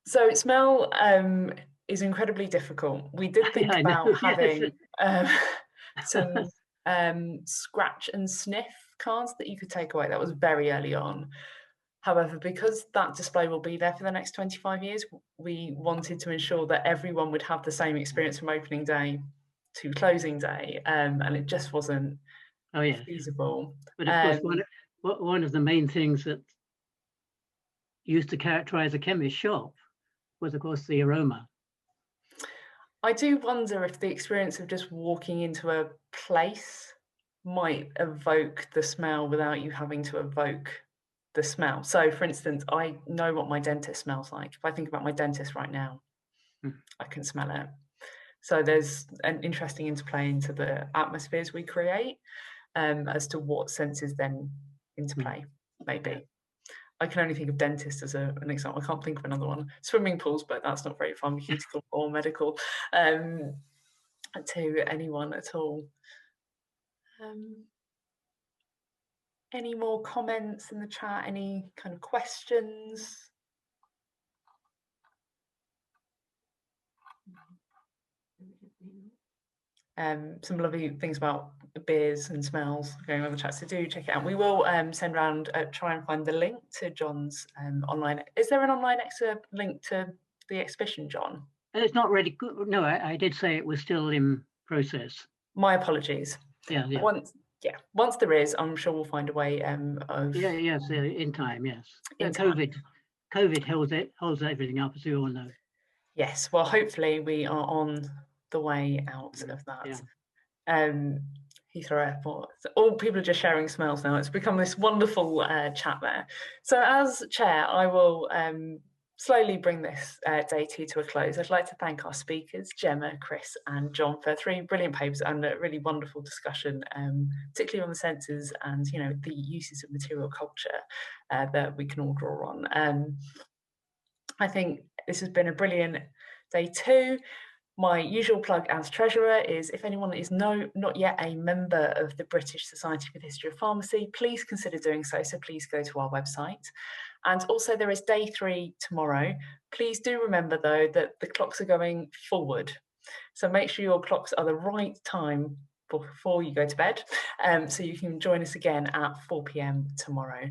So smell is incredibly difficult. We did think about having some scratch and sniff cards that you could take away. That was very early on. However, because that display will be there for the next 25 years, we wanted to ensure that everyone would have the same experience from opening day to closing day, and it just wasn't feasible. But of course, one of the main things that used to characterize a chemist shop was, of course, the aroma. I do wonder if the experience of just walking into a place might evoke the smell without you having to evoke the smell. So, for instance, I know what my dentist smells like. If I think about my dentist right now, I can smell it. So there's an interesting interplay into the atmospheres we create as to what senses then interplay, maybe. I can only think of dentists as an example. I can't think of another one. Swimming pools, but that's not very pharmaceutical or medical to anyone at all. Any more comments in the chat? Any kind of questions? Some lovely things about beers and smells going on the chat, so do check it out. We will send around, try and find the link to John's online. Is there an online extra link to the exhibition, John? It's not really good. No, I did say it was still in process. My apologies. Yeah. Once there is, I'm sure we'll find a way of. Yes, in time. Yes. In COVID holds everything up, as we all know. Yes. Well, hopefully we are on the way out of that. Heathrow Airport. So all people are just sharing smells now. It's become this wonderful chat there. So as chair, I will slowly bring this day two to a close. I'd like to thank our speakers, Jemma, Chris and John, for 3 brilliant papers and a really wonderful discussion, particularly on the senses and, you know, the uses of material culture that we can all draw on. I think this has been a brilliant day two. My usual plug as treasurer is, if anyone is not yet a member of the British Society for the History of Pharmacy, please consider doing so. So please go to our website. And also there is day 3 tomorrow. Please do remember though that the clocks are going forward. So make sure your clocks are the right time before you go to bed, so you can join us again at 4 p.m. tomorrow.